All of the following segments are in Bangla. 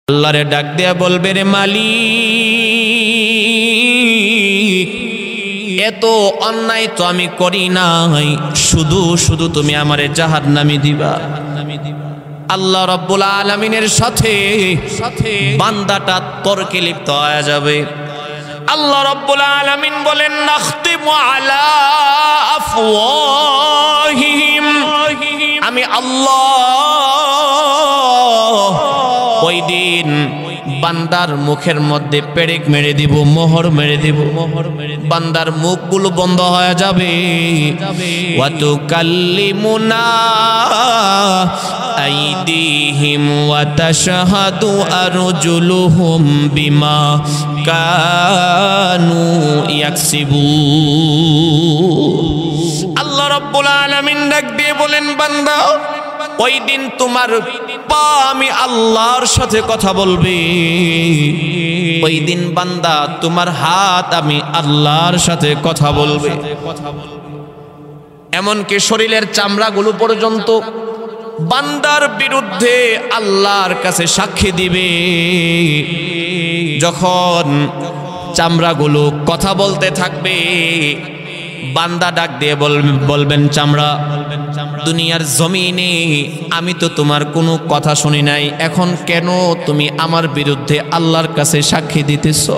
আল্লাহরে ডাক দিয়া বলবে, রে মালিক, এত অন্যায় তো আমি করি নাই, শুধু শুধু তুমি আমারে জাহান্নামে দিবা। আল্লাহ রাব্বুল আলামিনের সাথে বান্দাটা তর্কে লিপ্ত হয়ে যাবে। আল্লাহ রাব্বুল আলামিন বলেন, নাখতিমু আলা আফওয়াহিহিম, আমি আল্লাহ ওই দিন বান্দার মুখের মধ্যে পেরেক মেরে দিব, মোহর মেরে দিব, বান্দার মুখগুলো বন্ধ হয়ে যাবে। ওয়া তুকাল্লিমুনা আইদিহিম ওয়া তাশহাদু আরজুলুহুম বিমা কানু ইয়াকসিবুন। আল্লাহ রাব্বুল আলামিন ডাক দিয়ে বলেন, বান্দা ওই দিন তোমার পা আমি আল্লাহর সাথে কথা বলবে, ওই দিন বান্দা তোমার হাত আমি আল্লাহর সাথে কথা বলবে। এমনকি শরীরের চামড়াগুলো পর্যন্ত বান্দার বিরুদ্ধে আল্লাহর কাছে সাক্ষী দিবে। যখন চামড়াগুলো কথা বলতে থাকবে, বান্দা ডাক দিয়ে বলবেন, চামড়া, দুনিয়ার জমিনে আমি তো তোমার কোনো কথা শুনি নাই, এখন কেন তুমি আমার বিরুদ্ধে আল্লাহর কাছে সাক্ষী দিতেছো?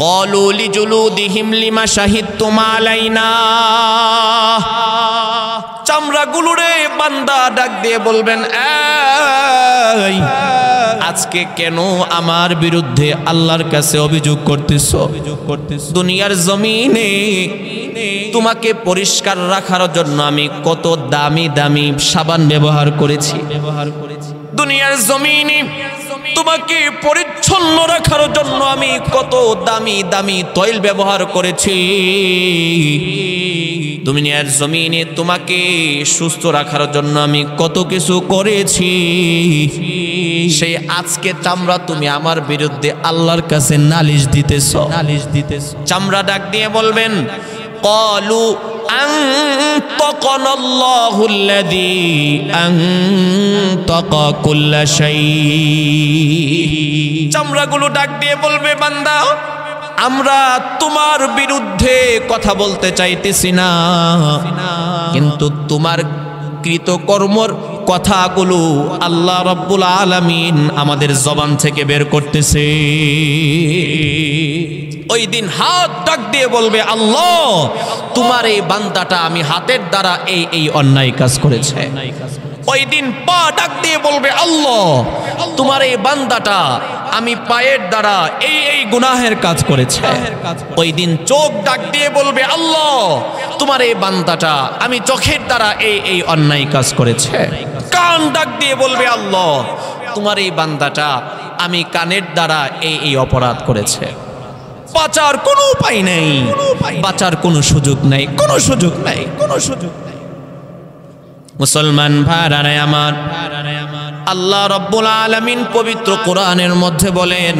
ক্বালু লিজুলুদিহিম লিমা শাহিদতুম আলাইনা। চামড়াগুলোরে বান্দা ডাক দিয়ে বলবেন, এই আজকে কেন আমার বিরুদ্ধে আল্লাহর কাছে অভিযোগ করতেছো? দুনিয়ার জমিনে তোমাকে পরিষ্কার রাখার জন্য আমি কত দামি দামি সাবান ব্যবহার করেছি, দুনিয়ার জমিনে তোমাকে পরিচ্ছন্ন রাখার জন্য আমি কত দামি দামি তৈল ব্যবহার করেছি, দুনিয়ার জমিনে তোমাকে সুস্থ রাখার জন্য আমি কত কিছু করেছি। সেই আজকে চামড়া তুমি আমার বিরুদ্ধে আল্লাহর কাছে নালিশ দিতেছো। চামড়া ডাক দিয়ে বলবেন, ক্বালু আনতাকানাল্লাহুল্লাযী আনতাকা কুল্লা শাই। চামড়াগুলো ডাক দিয়ে বলবে, বান্দা আমরা তোমার বিরুদ্ধে কথা বলতে চাইতেছি না, কিন্তু তোমার কৃতকর্মর কথাগুলো আল্লাহ রাব্বুল আলামিন আমাদের জবান থেকে বের করতেছে। ওই দিন হাত ডাক দিয়ে বলবে, আল্লাহ তোমার এই বান্দাটা আমি হাতের দ্বারা এই এই অন্যায় কাজ করেছে। ওই দিন পা ডাক দিয়ে বলবে, আল্লাহ তোমার এই বান্দাটা আমি পায়ের দ্বারা এই এই গুনাহের কাজ করেছে। ওই দিন চোখ ডাক দিয়ে বলবে, আল্লাহ তোমার এই বান্দাটা আমি চোখের দ্বারা এই এই অন্যায় কাজ করেছে। কান ডাক দিয়ে বলবে, আল্লাহ তোমার এই বান্দাটা আমি কানের দ্বারা এই এই অপরাধ করেছে। বাঁচার কোনো উপায় নেই, বাঁচার কোনো সুযোগ নেই, কোনো সুযোগ নেই, কোনো সুযোগ নেই। মুসলমান ভাইরা আমার, আল্লাহ রাব্বুল আলামিন পবিত্র কোরআনের মধ্যে বলেন,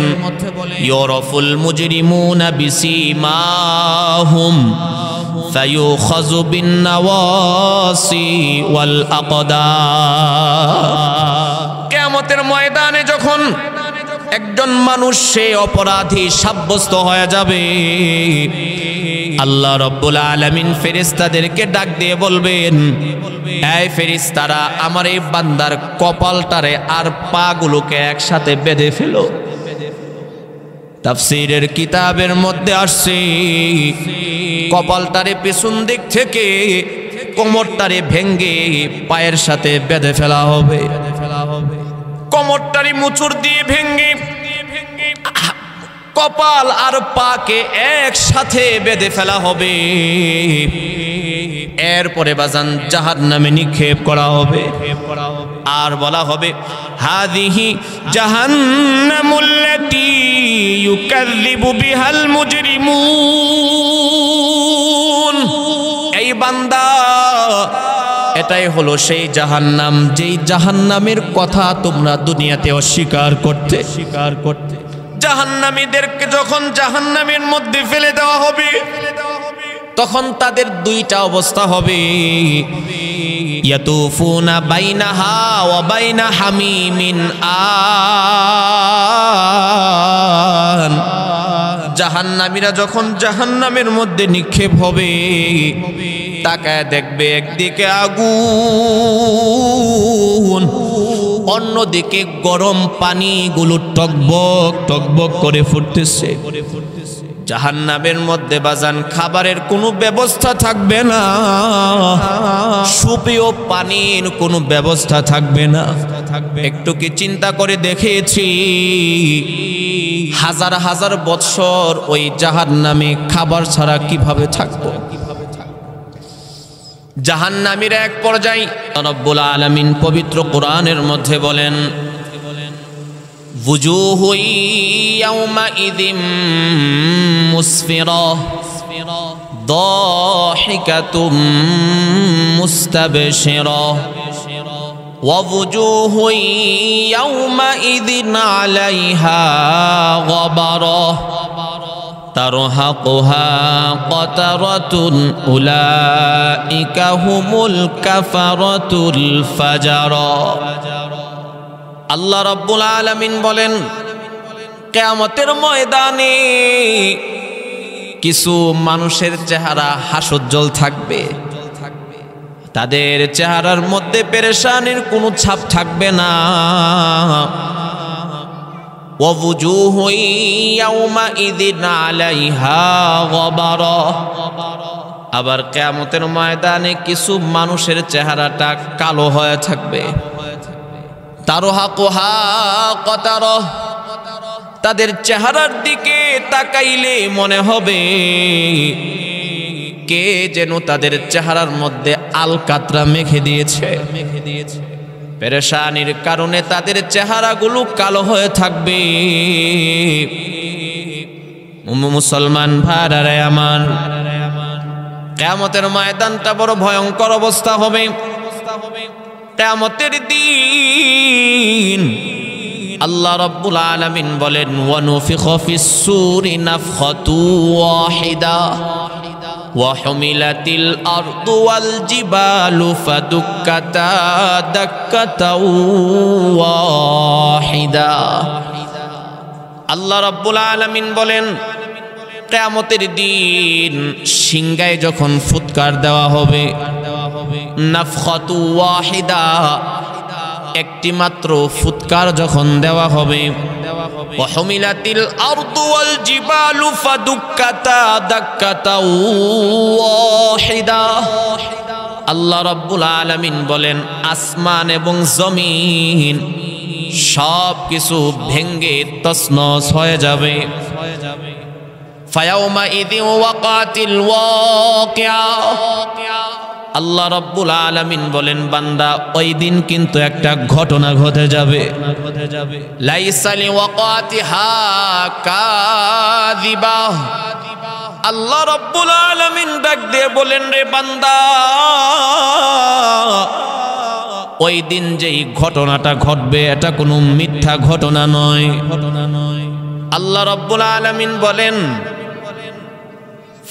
ইউরাফুল মুজরিমুনা বিসিমাহুম ফায়ুখাযু বিন নাওয়াসি ওয়াল আকদাম। কিয়ামতের ময়দানে যখন একজন মানুষ সে অপরাধী সাব্যস্ত হয়ে যাবে, আল্লাহ রাব্বুল আলামিন ফেরেশতাদেরকে ডাক দিয়ে বলবেন, এই ফেরেশতারা আমার এই বান্দার কপালটারে আর পাগুলোকে একসাথে বেঁধে ফেলো। তাফসীরের কিতাবের মধ্যে আসছে, কপালটারে পেছন দিক থেকে কোমরটারে ভেঙ্গে পায়ের সাথে বেঁধে ফেলা হবে। কোমরটারে মুচুর দিয়ে ভেঙ্গে কপাল আর পাকে একসাথে বেঁধে ফেলা হবে। এরপরে বাজান জাহান্নামে নিক্ষেপ করা হবে, আর বলা হবে, হাযিহি জাহান্নামুল্লাতী ইউকাযযিবু বিহাল মুজরিমুন। এই বান্দা, এটাই হলো সেই জাহান্নাম, যেই জাহান্নামের কথা তোমরা দুনিয়াতে অস্বীকার করতে। জাহান্নামীদেরকে যখন জাহান্নামের মধ্যে ফেলে দেওয়া হবে, তখন তাদের দুইটা অবস্থা হবে, ইয়াতুফুনা বাইনাহা ওয়া বাইনা হামিমিন আন। জাহান্নামীরা যখন জাহান্নামের মধ্যে নিক্ষেপ হবে, তাকায় দেখবে একদিকে আগুন, অন্যদিকে গরম পানিগুলো টকবক টকবক করে ফুটতেছে। জাহান্নামের মধ্যে বাজান খাবারের কোনো ব্যবস্থা থাকবে না, সুপেয় পানির কোনো ব্যবস্থা থাকবে না। একটু কি চিন্তা করে দেখেছি, হাজার হাজার বৎসর ওই জাহান্নামে খাবার ছাড়া কিভাবে থাকবো? জাহান্নামীরা এক পর্যায়ে রব্বুল আলামিন পবিত্র কোরআনের মধ্যে বলেন, وجوه يومئذ مسفرة ضاحكة مستبشرة ووجوه يومئذ عليها غبرة ترهقها قترة أولئك هم الكفرة الفجرة। আল্লাহ রাব্বুল আলামিন বলেন, কিয়ামতের ময়দানে কিছু মানুষের চেহারা হাস্যোজ্জ্বল থাকবে, তাদের চেহারার মধ্যে পেরেশানির কোনো ছাপ থাকবে না। ওয়া wujuhu yawma'idhin 'alayha ghabara। আবার কিয়ামতের ময়দানে কিছু মানুষের চেহারাটা কালো হয়ে থাকবে, তারহাকুহা কতারহ, তাদের চেহারার দিকে তাকাইলে মনে হবে কে যেন তাদের চেহারার মধ্যে আলকাতরা মেখে দিয়েছে। পেরেশানির কারণে তাদের চেহারাগুলো কালো হয়ে থাকবে। মুসলমান ভাইরা আমার, কিয়ামতের ময়দানটা বড় ভয়ঙ্কর অবস্থা হবে। কিয়ামতের দিন আল্লাহ রাব্বুল আলামিন বলেন, ওয়া নুফিখা ফিস সূরি নাফখাতু ওয়াহিদা ওয়া হুমিলাতিল আরদু ওয়াল জিবালু ফাদুক্কাতা দাক্কাতাও ওয়াহিদা। আল্লাহ রাব্বুল আলামিন বলেন, কিয়ামতের দিন সিংহায় যখন ফুৎকার দেওয়া হবে, নাফখাতু ওয়াহিদা, একটি মাত্র ফুৎকার যখন দেওয়া হবে, ওয়া হুমিলাতিল আরদু ওয়াল জিবালু ফাদুক্কাতা দাক্কাতাও ওয়াহিদা। আল্লাহ রাব্বুল আলামিন বলেন, আসমান এবং জমিন সব কিছু ভেঙ্গে তছনছ হয়ে যাবে। ফায়াউমাইযিন ওয়াকাতিল ওয়াকিয়া। আল্লাহ রাব্বুল আলামিন বলেন, বান্দা ওই দিন কিন্তু একটা ঘটনা ঘটে যাবে। লাইসা লিওয়াকাতিহা কাযিবা। আল্লাহ রাব্বুল আলামিন ডাক দিয়ে বলেন, রে বান্দা, ওই দিন যেই ঘটনাটা ঘটবে এটা কোনো মিথ্যা ঘটনা নয়। আল্লাহ রাব্বুল আলামিন বলেন,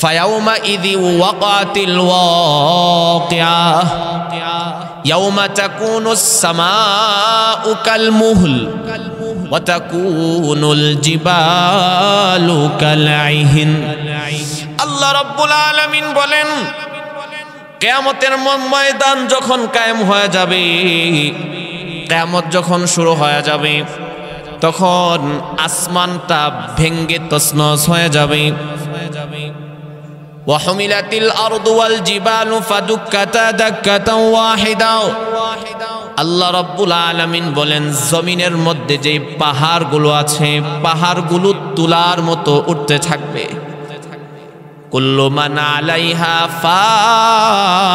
ফায়াউমাইযি ওয়াকাতিল ওয়াকিয়া ইয়াউমা তাকুনুস সামাউ কালমুহল ওয়া তাকুনুল জিবালু কালঈহিন। আল্লাহ রাব্বুল আলামিন বলেন, কিয়ামতের ময়দান যখন কায়েম হয়ে যাবে, কিয়ামত যখন শুরু হয়ে যাবে, তখন আসমানটা ভেঙ্গে তছনছ হয়ে যাবে। ওয়া হুমিলাতিল আরদু ওয়াল জিবালু ফাদুক্কাতা দাক্কাতাও ওয়াহিদা। আল্লাহ রাব্বুল আলামিন বলেন, জমিনের মধ্যে যে পাহাড়গুলো আছে, পাহাড়গুলো তুলার মতো উঠতে থাকবে। কুল্লু মান আলাইহা ফান।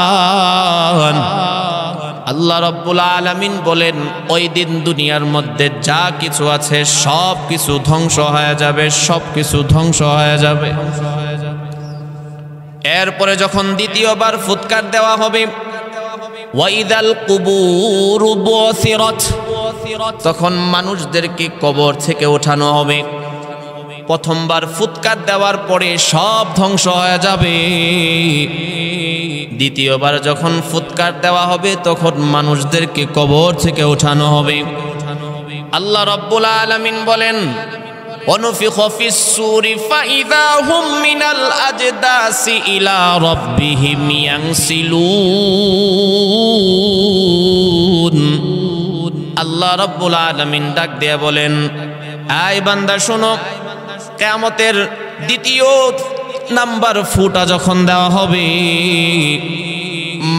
আল্লাহ রাব্বুল আলামিন বলেন, ওই দিন দুনিয়ার মধ্যে যা কিছু আছে সব কিছু ধ্বংস হয়ে যাবে, সব কিছু ধ্বংস হয়ে যাবে। এরপরে যখন দ্বিতীয়বার ফুৎকার দেওয়া হবে, ওয়াইদাল কুবুর বুসিরাত, তখন মানুষদেরকে কবর থেকে ওঠানো হবে। প্রথমবার ফুৎকার দেওয়ার পরে সব ধ্বংস হয়ে যাবে। দ্বিতীয়বার যখন ফুৎকার দেওয়া হবে তখন মানুষদেরকে কবর থেকে ওঠানো হবে। আল্লাহ রাব্বুল আলামিন বলেন, ওয়ানুফিখা ফিস-সূরি ফাইযা হুম মিনাল আজদাসি ইলা রাব্বিহিম ইয়ানসিলুন। আল্লাহ রাব্বুল আলামিন ডাক দিয়ে বলেন, আয় বান্দা শোনো, কিয়ামতের দ্বিতীয় নাম্বার ফুটা যখন দেওয়া হবে,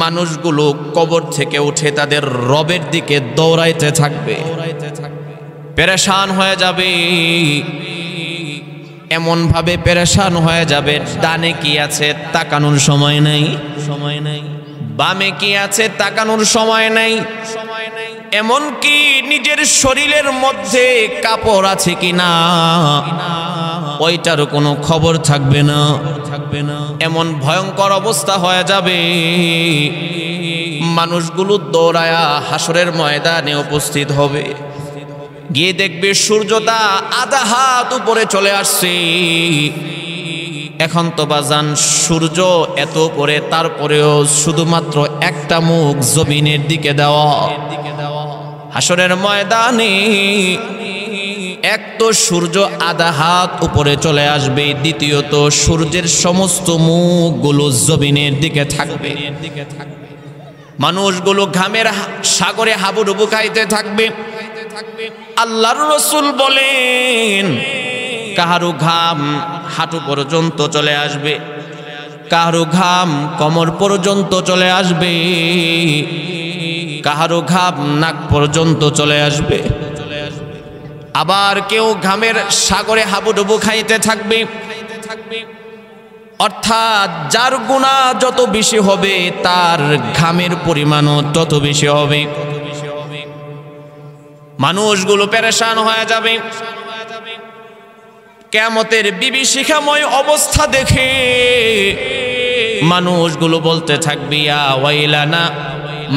মানুষগুলো কবর থেকে উঠে তাদের রবের দিকে দৌড়াইতে থাকবে, পেরেশান হয়ে যাবে। এমন ভাবে পেরেশান হয়ে যাবে, ডানে কি আছে তাকানোর সময় নাই, বামে কি আছে তাকানোর সময় নাই, এমনকি নিজের শরীরের মধ্যে কাপড় আছে কিনা ওইটারও কোনো খবর থাকবে না। এমন ভয়ঙ্কর অবস্থা হয়ে যাবে, মানুষগুলো দৌড়ায়া হাসরের ময়দানে উপস্থিত হবে। গিয়ে দেখবে সূর্যটা আধা হাত উপরে চলে আসছে। এখন তো বাজান সূর্য এত উপরে, তারপরেও শুধুমাত্র একটা মুখ জমিনের দিকে দেওয়া। হাসরের ময়দানে এক তো সূর্য আধা হাত উপরে চলে আসবে, দ্বিতীয়ত সূর্যের সমস্ত মুখগুলো জমিনের দিকে থাকবে। মানুষগুলো ঘামের সাগরে হাবুডুবু খাইতে থাকবে। আল্লাহর রাসূল বলেন, কাহারো ঘাম হাঁটু পর্যন্ত চলে আসবে, কাহারো ঘাম কোমর পর্যন্ত চলে আসবে, কাহারো ঘাম নাক পর্যন্ত চলে আসবে। আবার কেউ ঘামের সাগরে হাবুডুবু খাইতে থাকবে। অর্থাৎ যার গুনাহ যত বেশি হবে তার ঘামের পরিমাণও তত বেশি হবে। মানুষগুলো পেরেশান হয়ে যাবে। কিয়ামতের বিভীষিকাময় অবস্থা দেখে মানুষগুলো বলতে থাকবে, ইয়া ওয়াইলানা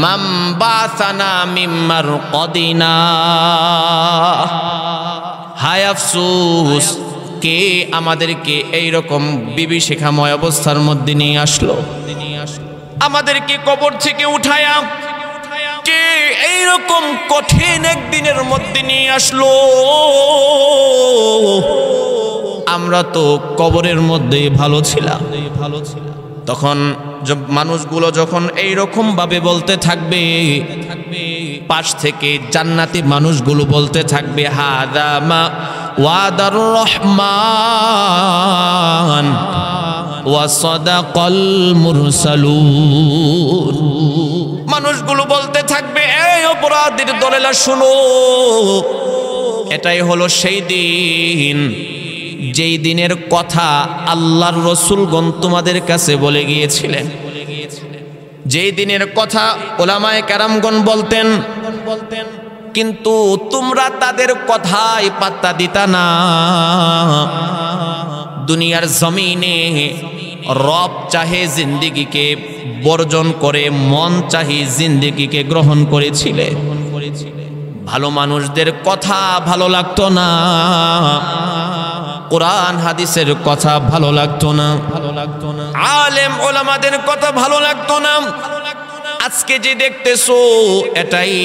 মাম বাসানা মিন মারকাদিনা, হায় আফসোস, কে আমাদেরকে এইরকম বিভীষিকাময় অবস্থার মধ্যে নিয়ে আসলো, আমাদেরকে কবর থেকে উঠায়া কে এইরকম কঠিন একদিনের মধ্যে নিয়ে আসলো। আমরা তো কবরের মধ্যে ভালো ছিলাম। তখন মানুষগুলো যখন এইরকম ভাবে বলতে থাকবে, পাশ থেকে জান্নাতি মানুষগুলো বলতে থাকবে, হাদা মা ওয়াদার রহমান ওয়া সাদাকাল মুরসালুন। মানুষগুলো বলতে থাকবে, এই অপরাধীর দলেরা শুনো, এটাই হলো সেই দিন যেই দিনের কথা আল্লাহর রাসূলগণ তোমাদের কাছে বলে গিয়েছিলেন, যেই দিনের কথা উলামায়ে কেরামগণ বলতেন, কিন্তু তোমরা তাদের কথাই পাত্তা দিতা না। দুনিয়ার জমিনে রব চাহে জিন্দেগিকে বর্জন করে মন চাহি জিন্দেগিকে গ্রহণ করেছিলে। ভালো মানুষদের কথা ভালো লাগতো না, কোরআন হাদিসের কথা ভালো লাগতো না, আলেম ওলামাদের কথা ভালো লাগতো না। আজকে যে দেখতেছো এটাই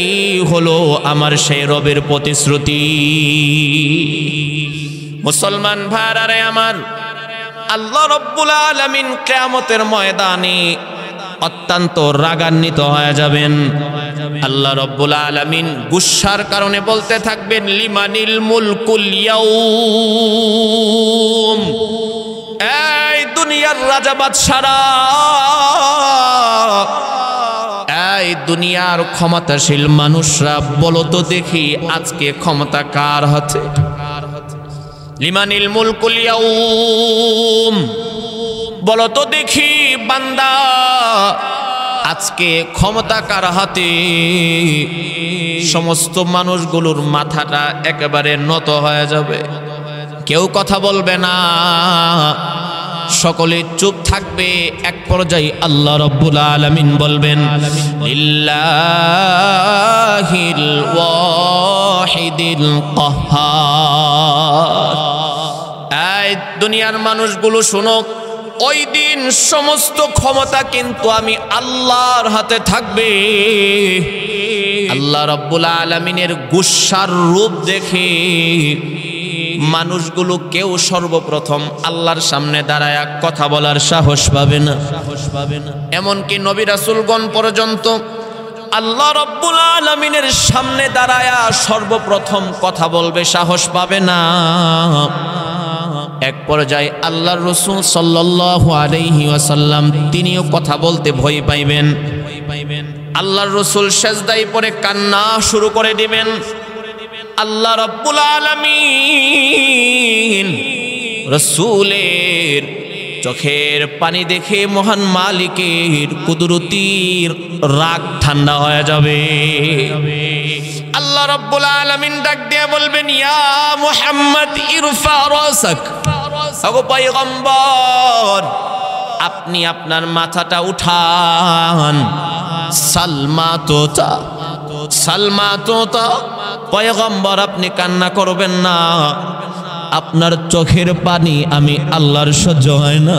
হলো আমার সেই রবের প্রতিশ্রুতি। মুসলমান ভাইরা আমার, আল্লাহ রাব্বুল আলামিন কিয়ামতের ময়দানে অত্যন্ত রাগান্বিত হয়ে যাবেন। আল্লাহ রাব্বুল আলামিন গুসার কারণে বলতে থাকবেন, লিমানিল মুলকুল ইয়াউম, এই দুনিয়ার রাজা বাদশারা, এই দুনিয়ার ক্ষমতাশীল মানুষরা, বলো তো দেখি আজকে ক্ষমতা কার হাতে? লিমানিল মুলকুল ইয়াউম, বলো তো দেখি বান্দা আজকে ক্ষমতা কার হাতে? সমস্ত মানুষগুলোর মাথাটা একেবারে নত হয়ে যাবে, কেউ কথা বলবে না, সকলে চুপ থাকবে। এক পর্যায়ে আল্লাহ রাব্বুল আলামিন বলবেন, লিল্লাহিল ওয়াহিদিল কাহ্হার, এই দুনিয়ার মানুষগুলো শোনো, ওই দিন সমস্ত ক্ষমতা কিন্তু আমি আল্লাহর হাতে থাকবে। আল্লাহ রাব্বুল আলামিনের গুসার রূপ দেখে মানুষগুলো কেউ সর্বপ্রথম আল্লাহর সামনে দাঁড়ায়া কথা বলার সাহস পাবে না। এমনকি নবী রাসূলগণ পর্যন্ত আল্লাহ রাব্বুল আলামিনের সামনে দাঁড়ায়া সর্বপ্রথম কথা বলবে সাহস পাবে না। এক পর্যায়ে আল্লাহর রাসূল সাল্লাল্লাহু আলাইহি ওয়াসাল্লাম তিনিও কথা বলতে ভয় পাইবেন। আল্লাহর রাসূল সিজদায় পড়ে কান্না শুরু করে দিবেন। আল্লাহ রাব্বুল আলামিন রাসূলের চোখের পানি দেখে মহান মালিকের কুদরতির রাগ ঠান্ডা হয়ে যাবে। আল্লাহ রাব্বুল আলামিন ডাক দিয়ে বলবেন, ইয়া মুহাম্মদ ইরফা রাসাক। ওগো পয়গম্বর, আপনি আপনার মাথাটা উঠান। সালমাতোতা পয়গম্বর, আপনি কান্না করবেন না। আপনার চোখের পানি আমি আল্লাহর সহ্য হয় না।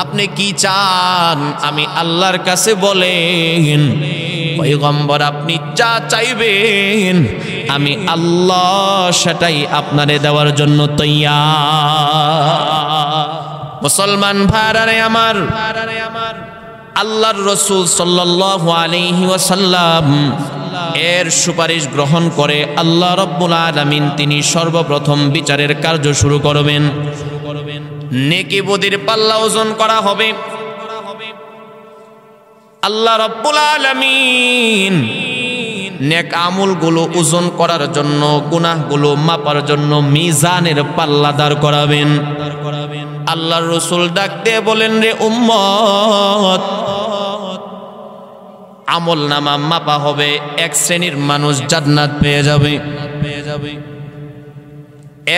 আপনি কি চান আমি আল্লাহর কাছে বলেন। পয়গম্বর, আপনি যা চাইবেন আমি আল্লাহ সেটাই আপনারে দেওয়ার জন্য তৈয়ার। মুসলমান ভাইরা আমার, আল্লাহর রাসূল সাল্লাল্লাহু আলাইহি ওয়াসাল্লাম এর সুপারিশ গ্রহণ করে আল্লাহ রাব্বুল আলামিন তিনি সর্বপ্রথম বিচারের কার্য শুরু করবেন। নেকি বদির পাল্লা ওজন করা হবে। আল্লাহ রাব্বুল আলামিন নেক আমলগুলো ওজন করার জন্য, গুনাহগুলো মাপার জন্য মিজানের পাল্লা দাঁড় করাবেন। আল্লাহর রাসূল ডাক দিয়ে বলেন, রে উম্মত, আমল নামা মাপা হবে, এক শ্রেণীর মানুষ জান্নাত পেয়ে যাবে।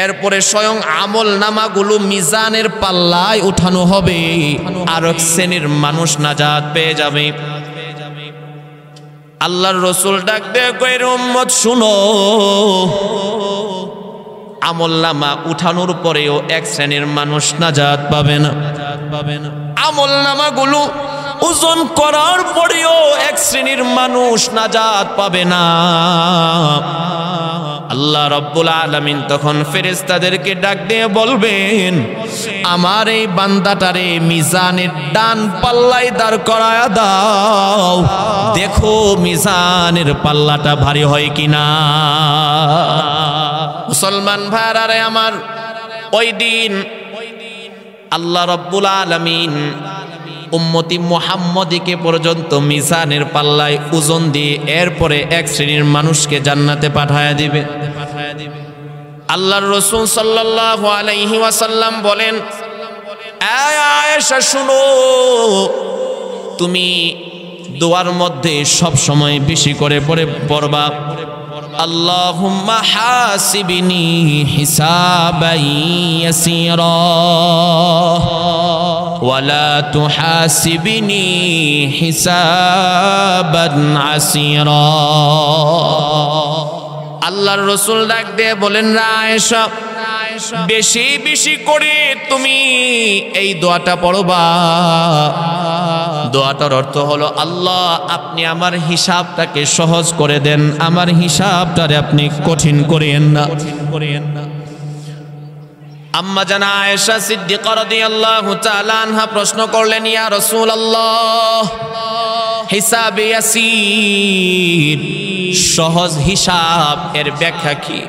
এরপরে স্বয়ং আমল নামাগুলো মিজানের পাল্লায় উঠানো হবে, আর এক শ্রেণীর মানুষ নাজাত পেয়ে যাবে। আল্লাহর রাসূল ডাক দিয়ে কইর, উম্মত শুনো, আমল নামা উঠানোর পরেও এক শ্রেণীর মানুষ নাজাত পাবে না। আমল নামাগুলো ওজন করার পরেও এক শ্রেণীর মানুষ নাজাত পাবে না। আল্লাহ রাব্বুল আলামিন তখন ফেরেশতাদেরকে ডাক দিয়ে বলবেন, আমার এই বান্দাটারে মিজানের ডান পাল্লায় দাঁড় করায়া দাও, দেখো মিজানের পাল্লাটা ভারী হয় কিনা। মুসলমান ভাইরা আমার, ওই দিন আল্লাহ রাব্বুল আলামিন উম্মতি মুহাম্মদীকে পর্যন্ত মিজানের পাল্লায় ওজন দিয়ে এরপরে এক শ্রেণীর মানুষকে জান্নাতে পাঠায়া দিবে। আল্লাহর রাসূল সাল্লাল্লাহু আলাইহি ওয়াসাল্লাম বলেন, আয়েশা শুনো, তুমি দোয়ার মধ্যে সব সময় বেশি করে পড়বা, আল্লাহুম্মা হাসিবনি হিসাবান ইয়াসীরা ওয়ালা তুহাসিবনি হিসাবান আসীরা। আল্লাহর রাসূল ডাক দিয়ে বলেন, আয়েশা, বেশি বেশি করে তুমি এই দোয়াটা পড়বা। দোয়াটার অর্থ হলো, আল্লাহ আপনি আমার হিসাবটাকে সহজ করে দেন, আমার হিসাবটারে আপনি কঠিন করিয়েন না। আম্মা জানা আয়েশা সিদ্দিকা রাদিয়াল্লাহু তাআলা আনহা প্রশ্ন করলেন, ইয়া রাসূলুল্লাহ, হিসাব ইয়াসির, সহজ হিসাব এর ব্যাখ্যা কি?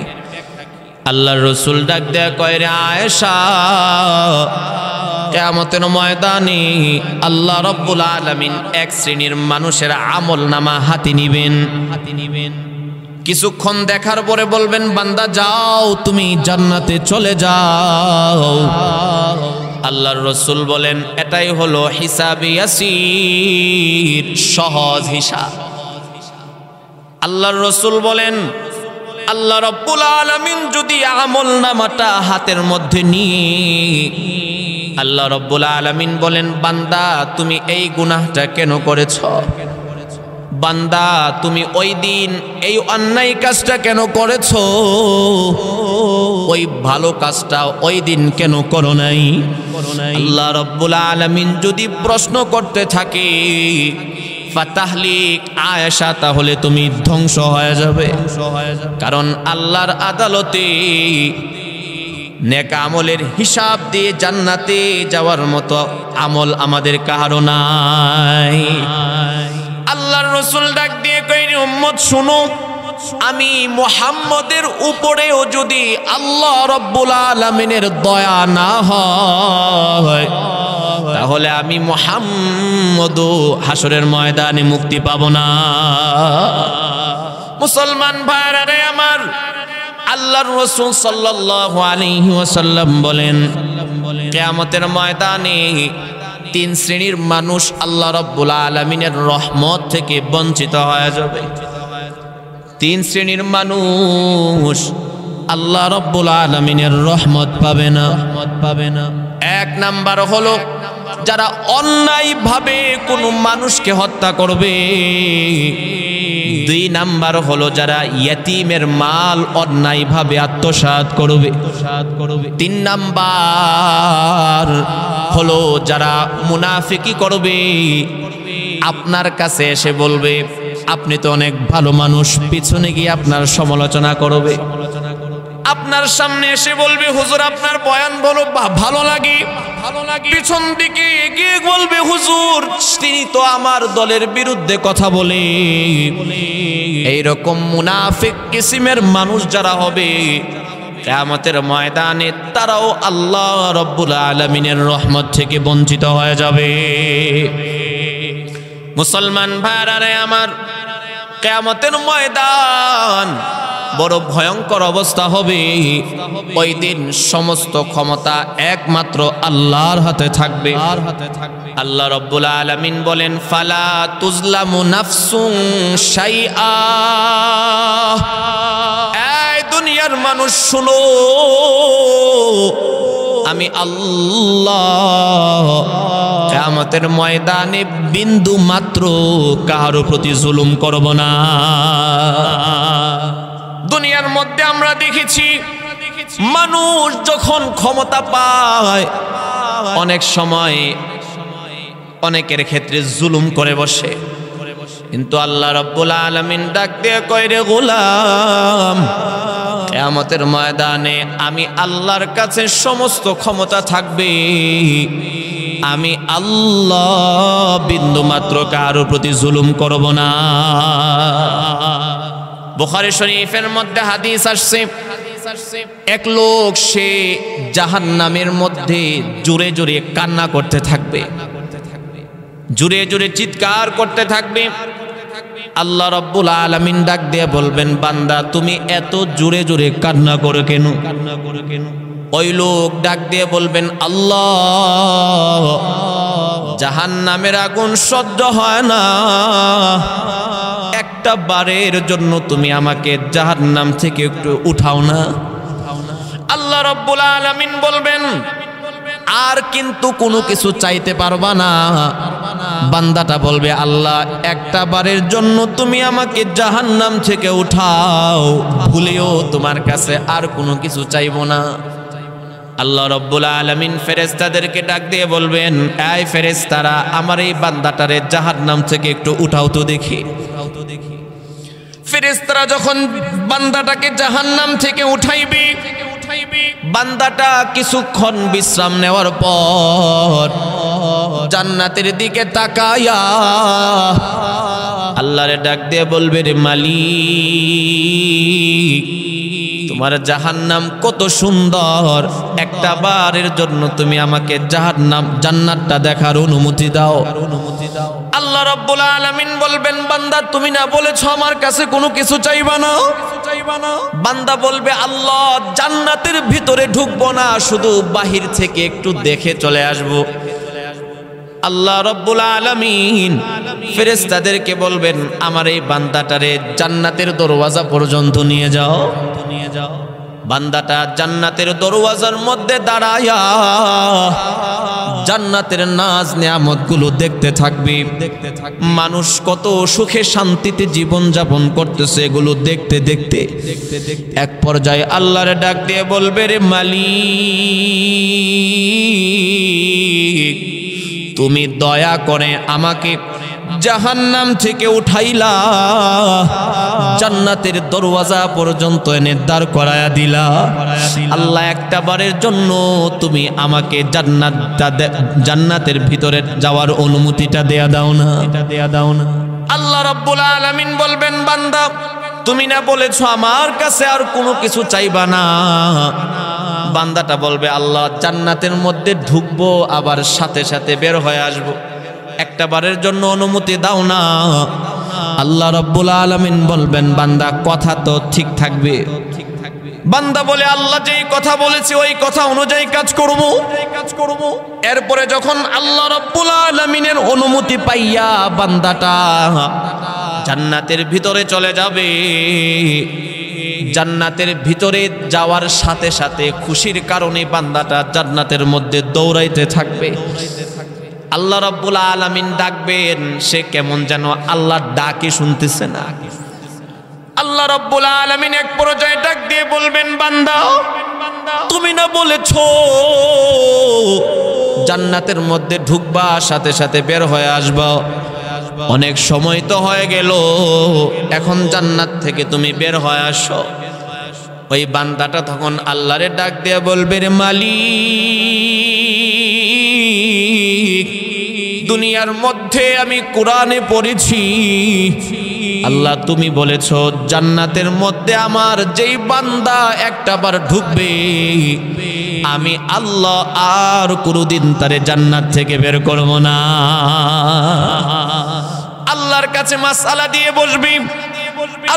আল্লাহর রাসূল ডাক দেয়া কয়, রে আয়েশা, কিয়ামতের ময়দানে আল্লাহ রাব্বুল আলামিন এক শ্রেণীর মানুষের আমল নামা হাতে নিবেন। কিছুক্ষণ দেখার পরে বলবেন, বান্দা যাও, তুমি জান্নাতে চলে যাও। আল্লাহর রাসূল বলেন, এটাই হলো হিসাব ইয়াসির, সহজ হিসাব। আল্লাহর রাসূল বলেন, আল্লাহ রাব্বুল আলামিন যদি আমল নামাটা হাতের মধ্যে নিয়ে আল্লাহ রাব্বুল আলামিন বলেন, বান্দা তুমি এই গুনাহটা কেন করেছ? বান্দা তুমি ওই দিন এই অন্যায় কাজটা কেন করেছ? ওই ভালো কাজটা ওই দিন কেন করো নাই? আল্লাহ রাব্বুল আলামিন যদি প্রশ্ন করতে থাকে ফাতাহলিক আয়েশা, তাহলে তুমি ধ্বংস হয়ে যাবে। কারণ আল্লাহর আদালতে নেক আমলের হিসাব দিয়ে জান্নাতে যাওয়ার মতো আমল আমাদের কারো নাই। আল্লাহর রাসূল ডাক দিয়ে কইলেন, উম্মত শুনো, আমি মুহাম্মদের উপরেও যদি আল্লাহ রাব্বুল আলামিনের দয়া না হয়, তাহলে আমি মুহাম্মদও হাসরের ময়দানে মুক্তি পাবো না। মুসলমান ভাইরা রে আমার, আল্লাহর রাসূল সাল্লাল্লাহু আলাইহি ওয়াসাল্লাম বলেন, কিয়ামতের ময়দানে তিন শ্রেণীর মানুষ আল্লাহ রাব্বুল আলামিনের রহমত থেকে বঞ্চিত হয়ে যাবে। তিন শ্রেণীর মানুষ আল্লাহ রাব্বুল আলামিনের রহমত পাবে না। এক নাম্বার হলো যারা অন্যায়ভাবে কোনো মানুষকে হত্যা করবে। দুই নাম্বার হলো যারা ইয়েতিমের মাল অন্যায়ভাবে আত্মসাৎ করবে। তিন নাম্বার হলো যারা মুনাফিকি করবে। আপনার কাছে এসে বলবে আপনি তো অনেক ভালো মানুষ, পিছনে গিয়ে আপনার সমালোচনা করবে। আপনার সামনে এসে বলবে হুজুর আপনার বয়ান ভালো লাগে, পিছন দিকে এগিয়ে বলবে হুজুর তিনি তো আমার দলের বিরুদ্ধে কথা বলে। এইরকম মুনাফিক কিসিমের মানুষ যারা হবে, কিয়ামতের ময়দানে তারাও আল্লাহ রাব্বুল আলামিনের রহমত থেকে বঞ্চিত হয়ে যাবে। মুসলমান ভাইরা রে আমার, কিয়ামতের ময়দান বড় ভয়ঙ্কর অবস্থা হবে। ওই দিন সমস্ত ক্ষমতা একমাত্র আল্লাহর হাতে থাকবে। আল্লাহ রাব্বুল আলামিন বলেন, ফালা তুজলামু নাফসুন শাইআ। এই দুনিয়ার মানুষ শুনো, আমি আল্লাহ কিয়ামতের ময়দানে বিন্দু মাত্র কারো প্রতি জুলুম করব না। দুনিয়ার মধ্যে আমরা দেখেছি মানুষ যখন ক্ষমতা পায় অনেক সময় অনেকের ক্ষেত্রে জুলুম করে বসে, কিন্তু আল্লাহ রাব্বুল আলামিন ডাক দিয়ে কয়, রে গোলাম, কিয়ামতের ময়দানে আমি আল্লাহর কাছে সমস্ত ক্ষমতা থাকবে। আমি আল্লাহ বিন্দু মাত্র কারোর প্রতি জুলুম করব না। বুখারী শরীফের মধ্যে হাদিস আসছে, এক লোক সে জাহান্নামের মধ্যে জোরে জোরে কান্না করতে থাকবে, জোরে জোরে চিৎকার করতে থাকবে। আল্লাহ রাব্বুল আলামিন ডাক দিয়ে বলবেন, বান্দা তুমি এত জোরে জোরে কান্না করো কেন? ওই লোক ডাক দিয়ে বলবেন, আল্লাহ জাহান্নামের আগুন সহ্য হয় না, একটা বারের জন্য তুমি আমাকে জাহান্নাম থেকে একটু উঠাও না। আল্লাহ রাব্বুল আলামিন বলবেন, আর কিন্তু কোনো কিছু চাইতে পারবা না। বান্দাটা বলবে, আল্লাহ একটা বারের জন্য তুমি আমাকে জাহান্নাম থেকে উঠাও, ভুলেও তোমার কাছে আর কোনো কিছু চাইবো না। আল্লাহ রাব্বুল আলামিন ফেরেশতাদেরকে ডাক দিয়ে বলবেন, এই ফেরেশতারা আমার এই বান্দাটারে জাহান্নাম থেকে একটু উঠাও তো দেখি। ফেরেশতারা যখন বান্দাটাকে জাহান্নাম থেকে উঠাইবে, বান্দাটা কিছুক্ষণ বিশ্রাম নেওয়ার পর জান্নাতের দিকে তাকায়া আল্লাহরে ডাক দিয়ে বলবে, রে মালিক তোমার জাহান্নাম কত সুন্দর, একটা বারের জন্য তুমি আমাকে জান্নাতটা দেখার অনুমতি দাও। আল্লাহ রাব্বুল আলামিন বলবেন, বান্দা তুমি না বলেছো আমার কাছে কোনো কিছু চাইবা না? বান্দা বলবে, আল্লাহ জান্নাতের ভিতরে ঢুকবো না, শুধু বাহির থেকে একটু দেখে চলে আসবো। আল্লাহ রাব্বুল আলামিন ফেরেশতাদেরকে বলবেন, আমার এই বান্দাটারে জান্নাতের দরওয়াজা পর্যন্ত নিয়ে যাও। বান্দাটা জান্নাতের দরওয়াজার মধ্যে দাঁড়ায়া জান্নাতের নাজ নিয়ামতগুলো দেখতে থাকবে। মানুষ কত সুখে শান্তিতে জীবন যাপন করতেছে এগুলো দেখতে দেখতে এক পর্যায়ে আল্লাহর ডাক দিয়ে বলবে, রে মালিক, তুমি দয়া করে আমাকে জাহান্নাম থেকে উঠাইলা, জান্নাতের দরওয়াজা পর্যন্ত এনে দাঁড় করায়া দিলা। আল্লাহ একটা বারের জন্য তুমি আমাকে জান্নাতের ভিতরে যাওয়ার অনুমতিটা দেয়া দাও না। আল্লাহ রাব্বুল আলামিন বলবেন, বান্দা তুমি না বলেছো আমার কাছে আর কোনো কিছু চাইবা না। বান্দাটা বলবে, আল্লাহ জান্নাতের মধ্যে ঢুকবো আবার সাথে সাথে বের হয়ে আসবো, একটা বারের জন্য অনুমতি দাও না। আল্লাহ রাব্বুল আলামিন বলবেন, বান্দা কথা তো ঠিক থাকবে। বান্দা বলে, আল্লাহ যেই কথা বলেছে ওই কথা অনুযায়ী কাজ করব। এরপরে যখন আল্লাহ রাব্বুল আলামিনের অনুমতি পাইয়া বান্দাটা জান্নাতের ভিতরে চলে যাবে, জান্নাতের ভিতরে যাওয়ার সাথে সাথে খুশির কারণে বান্দাটা জান্নাতের মধ্যে দৌড়াইতে থাকবে। আল্লাহ রাব্বুল আলামিন ডাকবেন, সে কেমন যেন আল্লাহর ডাকে শুনতেছে না। আল্লাহ রাব্বুল আলামিন এক পর্যায়ে ডাক দিয়ে বলবেন, বান্দা তুমি না বলেছো জান্নাতের মধ্যে ঢুকবা সাথে সাথে বের হয়ে আসবা, অনেক সময় তো হয়ে গেল, এখন জান্নাত থেকে তুমি বের হয়ে আসো। ওই বান্দাটা তখন আল্লাহরে ডাক দিয়ে বলবে, রে মালিক, দুনিয়ার মধ্যে আমি কোরআনে পড়েছি আল্লাহ তুমি বলেছো জান্নাতের মধ্যে আমার যেই বান্দা একটাবার ঢুকবে আমি আল্লাহ আর কোনোদিন তারে জান্নাত থেকে বের করব না। আল্লাহর কাছে মাসআলা দিয়ে বসবি।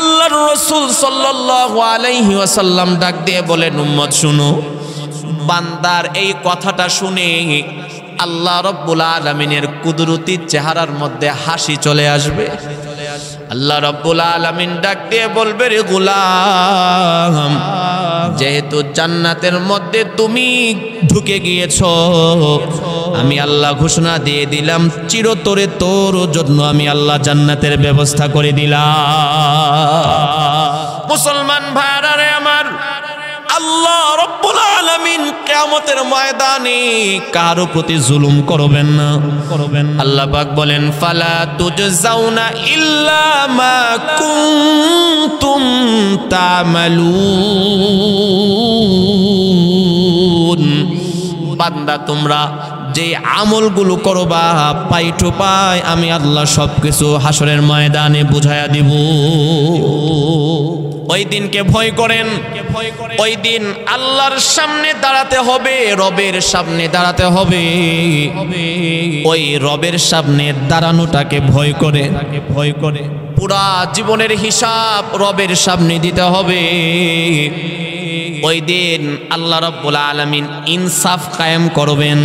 আল্লাহর রাসূল সাল্লাল্লাহু আলাইহি ওয়াসাল্লাম ডাক দিয়ে বলেন, উম্মত শুনো, বান্দার এই কথাটা শুনে আল্লাহ রাব্বুল আলামিনের কুদরতি চেহারার মধ্যে হাসি চলে আসবে। আল্লাহ রাব্বুল আলামিন ডাক দিয়ে বলবে, রে গোলাম, যেহেতু জান্নাতের মধ্যে তুমি ঢুকে গিয়েছো, আমি আল্লাহ ঘোষণা দিয়ে দিলাম চিরতরে তোর জন্য আমি আল্লাহ জান্নাতের ব্যবস্থা করে দিলাম। মুসলমান ভাইরা রে আমার, আল্লাহ রাব্বুল আলামিন কিয়ামতের ময়দানে কারো প্রতি জুলুম করবেন না। আল্লাহ পাক বলেন, ফালা তুজজাউনা ইল্লা মা কুনতুম তা'মালুন। বান্দা তোমরা যে আমলগুলো করবা পাই টু পাই আমি আল্লাহ সবকিছু হাসরের ময়দানে বুঝায়া দিব। ওই দিনকে ভয় করেন, ওই দিন আল্লাহর সামনে দাঁড়াতে হবে, রবের সামনে দাঁড়াতে হবে। ওই রবের সামনে দাঁড়ানোটাকে ভয় করে পুরা জীবনের হিসাব রবের সামনে দিতে হবে। ওই দিন আল্লাহ রাব্বুল আলামিন ইনসাফ কায়েম করবেন,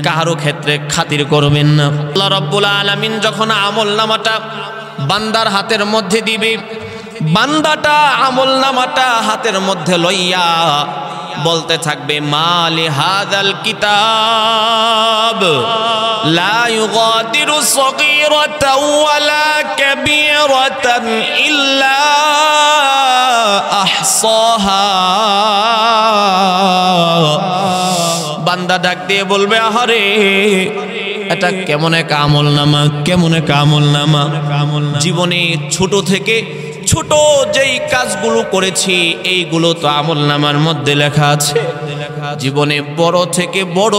কারো ক্ষেত্রে খাতির করবেন না। আল্লাহ রাব্বুল আলামিন যখন আমলনামাটা বান্দার হাতের মধ্যে দিবে, বান্দাটা আমলনামাটা হাতের মধ্যে লইয়া বলতে থাকবে, মালি হাযাল কিতাব লা ইউগাদিরু সগীরাতাও ওয়ালা কাবীরাতান ইল্লা আহসাহা। বান্দা ডাক দিয়ে বলবে, আহারে এটা কেমন এক আমলনামা, কেমন এক আমলনামা। জীবনে ছোট থেকে ছোট যেই কাজগুলো করেছি এইগুলো তো আমলনামার মধ্যে লেখা আছে, জীবনে বড় থেকে বড়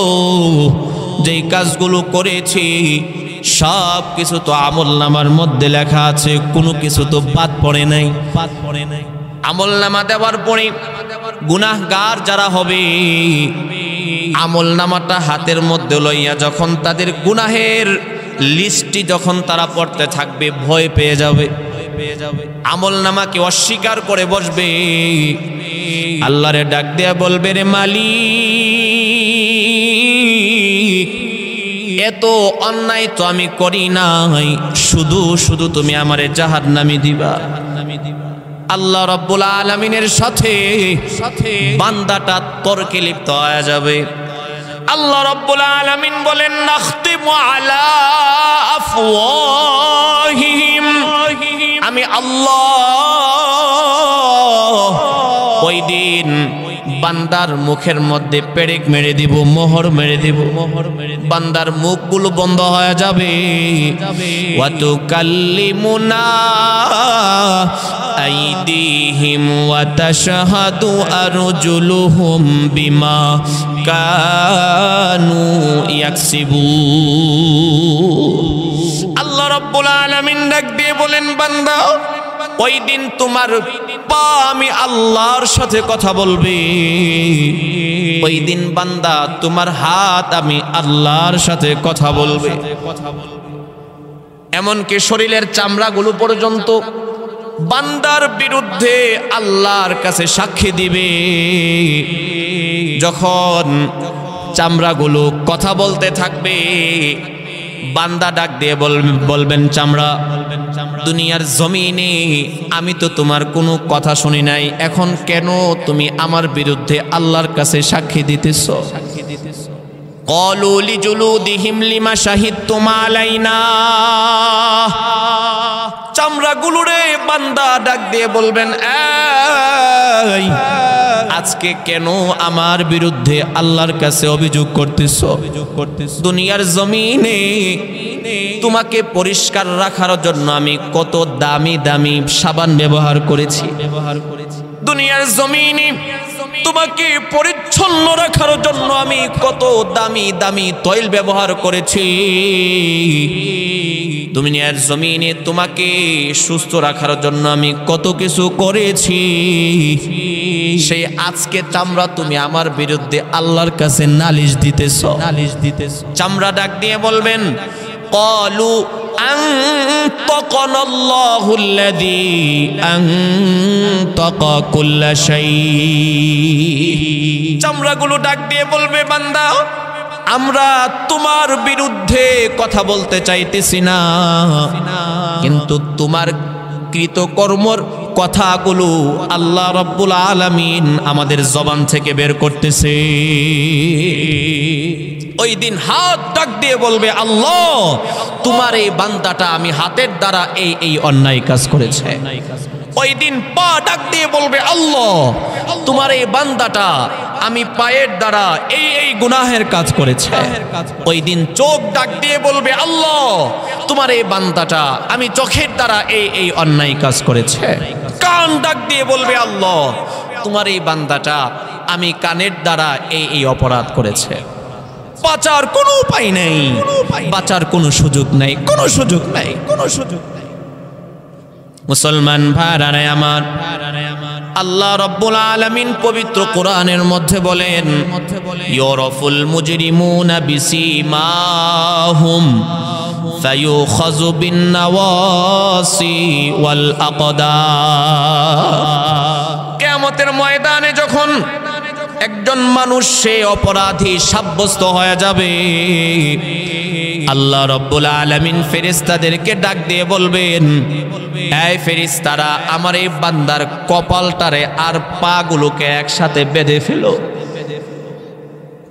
যেই কাজগুলো করেছি সব কিছু তো আমলনামার মধ্যে লেখা আছে, কোনো কিছু তো বাদ পড়ে নাই। আমলনামা দেওয়ার পরে গুনাহগার যারা হবে আমলনামাটা হাতের মধ্যে লইয়া যখন তাদের গুনাহের লিস্টটি যখন তারা পড়তে থাকবে ভয় পেয়ে যাবে, আমলনামাকে অস্বীকার করে বসবে। আল্লাহরে ডাক দেয়া বলবে, রে মালিক, এত অন্যায় তো আমি করি নাই, শুধু শুধু তুমি আমারে জাহান্নামে দিবা। আল্লাহ রাব্বুল আলামিনের সাথে বান্দাটা তর্কে লিপ্ত হয়ে যাবে। আল্লাহ রাব্বুল আলামিন বলেন নাখতিমু আলা আফওয়াহিহিম, আমি আল্লাহ ওই দিন বান্দার মুখের মধ্যে পেরেক মেরে দিব, মোহর মেরে দিব, বান্দার মুখগুলো বন্ধ হয়ে যাবে। ওয়া তুকাল্লিমুনা আইদিহিম ওয়া তাশহাদু আরজুলুহুম বিমা কানু ইয়াকসিবুন। আল্লাহ রাব্বুল আলামিন ডাক দিয়ে বলেন বান্দা ওই দিন তোমার পা আমি আল্লাহর সাথে কথা বলবে, ওই দিন বান্দা তোমার হাত আমি আল্লাহর সাথে কথা বলবে। এমনকি শরীরের চামড়াগুলো পর্যন্ত বান্দার বিরুদ্ধে আল্লাহর কাছে সাক্ষী দিবে। যখন চামড়াগুলো কথা বলতে থাকবে, বান্দা ডাক দিয়ে বলবেন চামড়া, দুনিয়ার জমিনে আমি তো তোমার কোনো কথা শুনি নাই, এখন কেন তুমি আমার বিরুদ্ধে আল্লাহর কাছে সাক্ষী দিতেছ? ক্বালু লিজুলুদিহিম লিমা শাহিদতুম আলাইনা। চামড়াগুলো রে বান্দা ডাক দিয়ে বলবেন এই আজকে কেন আমার বিরুদ্ধে আল্লাহর কাছে অভিযোগ করতেছ? দুনিয়ার জমিনে তোমাকে পরিষ্কার রাখার জন্য আমি কত দামি দামি সাবান ব্যবহার করেছি, দুনিয়ার জমিনে তোমাকে পরিচ্ছন্ন রাখার জন্য আমি কত দামি দামি তৈল ব্যবহার করেছি, দুনিয়ার জমিনে তোমাকে সুস্থ রাখার জন্য আমি কত কিছু করেছি। সেই আজকে চামড়া তুমি আমার বিরুদ্ধে আল্লাহর কাছে নালিশ দিতেছ। চামড়া ডাক দিয়ে বলবেন ক্বালু আনতাকানাল্লাহুল্লাযী আনতাকা কুল্লা শাই। চামড়াগুলো ডাক দিয়ে বলবে বান্দা আমরা তোমার বিরুদ্ধে কথা বলতে চাইতেছি না, কিন্তু তোমার কৃতকর্মর কথাগুলো আল্লাহ রাব্বুল আলামিন আমাদের জবান থেকে বের করতেছে। ওই দিন হাত ডাক দিয়ে বলবে আল্লাহ তোমার এই বান্দাটা আমি হাতের দ্বারা এই অন্যায় কাজ করেছে। ওই দিন পা ডাক দিয়ে বলবে আল্লাহ তোমার এই বান্দাটা আমি পায়ের দ্বারা এই গুনাহের কাজ করেছে। ওই দিন চোখ ডাক দিয়ে বলবে আল্লাহ তোমার এই বান্দাটা আমি চোখের দ্বারা এই অন্যায় কাজ করেছে। কান ডাক দিয়ে বলবে আল্লাহ তোমার এই বান্দাটা আমি কানের দ্বারা এই অপরাধ করেছে। বাঁচার কোনো উপায় নেই, বাঁচার কোনো সুযোগ নাই, কোনো সুযোগ নাই, কোনো সুযোগ নাই। মুসলমান ভাইরা আমার, আল্লাহ রাব্বুল আলামিন পবিত্র কোরআনের মধ্যে বলেন ইউরাফুল মুজরিমুনা বিসিমাহুম ফায়ুখাযু বিন নাওয়াসি ওয়াল আকদাম। কিয়ামতের ময়দানে যখন একজন মানুষ সে অপরাধী সাব্যস্ত হয়ে যাবে, আল্লাহ রাব্বুল আলামিন ফেরেশতাদেরকে ডাক দিয়ে বলবেন এই ফেরেশতারা আমার এই বান্দার কপালটারে আর পাগুলোকে একসাথে বেঁধে ফেলো।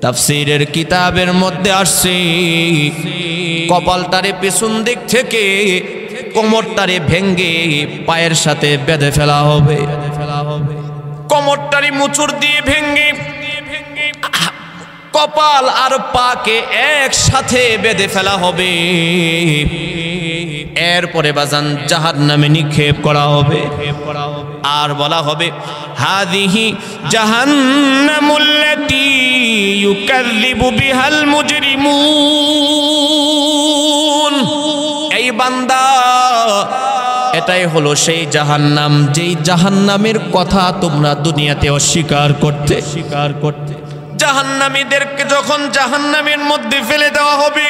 তাফসীরের কিতাবের মধ্যে আসছে কপালটারে পেছন দিক থেকে কোমরটারে ভেঙ্গে পায়ের সাথে বেঁধে ফেলা হবে। কোমরটারে মুচুর দিয়ে ভেঙ্গে কপাল আর পাকে একসাথে বেঁধে ফেলা হবে। এরপরে বাজান জাহান্নামে নিক্ষেপ করা হবে, আর বলা হবে হাযিহি জাহান্নামুল্লাতী ইউকাযযিবু বিহাল মুজরিমুন। এই বান্দা এটাই হলো সেই জাহান্নাম যেই জাহান্নামের কথা তোমরা দুনিয়াতে অস্বীকার করতে। জাহান্নামীদেরকে যখন জাহান্নামের মধ্যে ফেলে দেওয়া হবে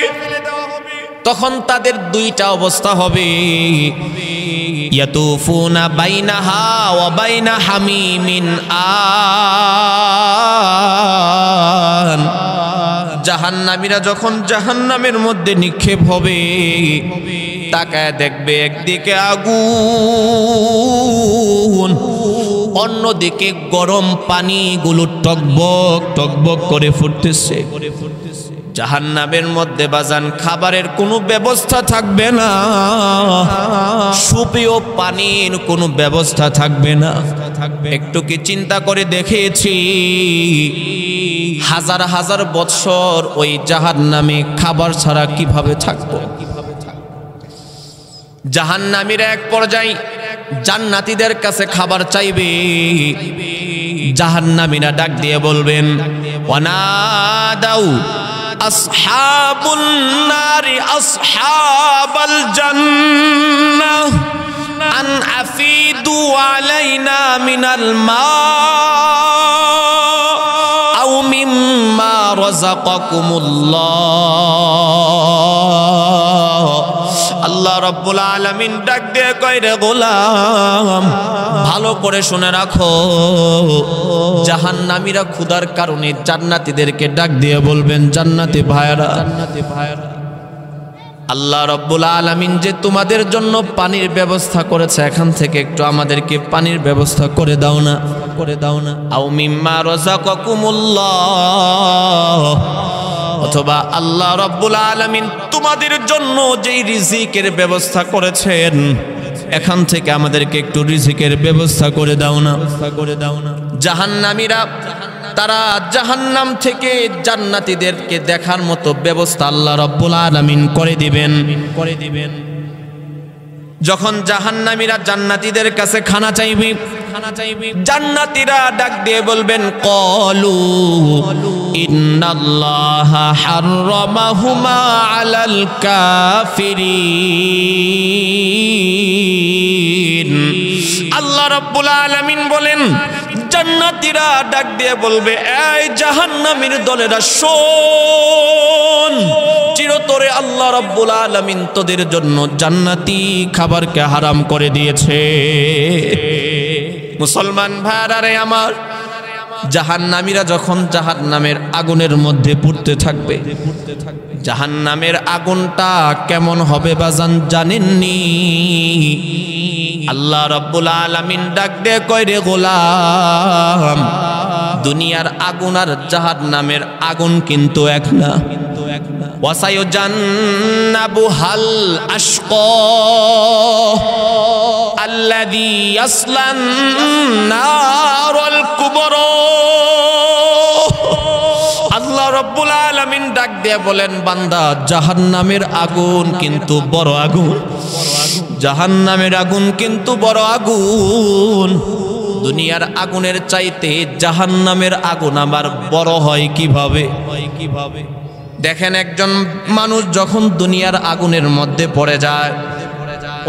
তখন তাদের দুইটা অবস্থা হবে, ইয়াতুফুনা বাইনাহা ওয়া বাইনা হামিমিন আন। জাহান্নামীরা যখন জাহান্নামের মধ্যে নিক্ষেপ হবে তাকায় দেখবে একদিকে আগুন অন্যদিকে গরম পানিগুলো টকবক টকবক করে ফুটতেছে। জাহান্নামের মধ্যে বাজান খাবারের কোনো ব্যবস্থা থাকবে না, সুপেয় পানির কোনো ব্যবস্থা থাকবে না। একটু কি চিন্তা করে দেখেছি, হাজার হাজার বছর ওই জাহান্নামে খাবার ছাড়া কিভাবে থাকবো? জাহান্নামীরা এক পর্যায়ে জান্নাতীদের কাছে খাবার চাইবে। জাহান্নামীরা ডাক দিয়ে বলবেন, ওয়ানাদাউ আসহাবুন নারি আসহাবাল জান্নাহ আন আফিদু আলাইনা মিনাল মা আও মিম্মা রাযাকাকুমুল্লাহ। আল্লাহ রাব্বুল আলামিন ডাক দিয়ে কয়, রে গোলাম, ভালো করে শুনে রাখো, জাহান্নামীরা ক্ষুধার কারণে জান্নাতীদেরকে ডাক দিয়ে বলবেন, জান্নাতি ভাইরা, আল্লাহ রাব্বুল আলামিন যে তোমাদের জন্য পানির ব্যবস্থা করেছে, এখান থেকে একটু আমাদেরকে পানির ব্যবস্থা করে দাও না, করে দাও না। আও মিম্মা রাযাকাকুমুল্লাহ, অথবা আল্লাহ রাব্বুল আলামিন তোমাদের জন্য যেই রিজিকের ব্যবস্থা করেছেন, এখান থেকে আমাদেরকে একটু রিজিকের ব্যবস্থা করে দাও না, করে দাও না। জাহান্নামীরা তারা জাহান্নাম থেকে জান্নাতীদেরকে দেখার মতো ব্যবস্থা আল্লাহ রাব্বুল আলামিন করে দিবেন, করে দিবেন। যখন জাহান্নামীরা জান্নাতীদের কাছে খানা চাইবে, জান্নাতীরা ডাক দিয়ে বলবেন, ক্বালু ইন্নাল্লাহা হাররামাহুমা আলাল কাফিরিন। আল্লাহ রাব্বুল আলামিন বলেন, জান্নাতীরা ডাক দিয়ে বলবে, এই জাহান্নামীর দলেরা শোন, চিরতরে আল্লাহ রাব্বুল আলামিন তোদের জন্য জান্নাতি খাবারকে হারাম করে দিয়েছে। মুসলমান ভাইরা রে আমার, জাহান্নামীরা যখন জাহান্নামের আগুনের মধ্যে পুড়তে থাকবে, জাহান্নামের আগুনটা কেমন হবে বাজান জানেননি? আল্লাহ রাব্বুল আলামিন ডাক দিয়ে কয়, রে গোলাম, দুনিয়ার আগুন আর জাহান্নামের আগুন কিন্তু এক না। ওয়াসায়ুজান্নাবুহাল আশকা আল্লাযী ইয়াসলান নারাল কুবরা। আল্লাহ রাব্বুল আলামিন ডাক দিয়ে বলেন, বান্দা, জাহান্নামের আগুন কিন্তু বড় আগুন, জাহান্নামের আগুন কিন্তু বড় আগুন। দুনিয়ার আগুনের চাইতে জাহান্নামের আগুন আবার বড় হয় কিভাবে? দেখেন, একজন মানুষ যখন দুনিয়ার আগুনের মধ্যে পড়ে যায়,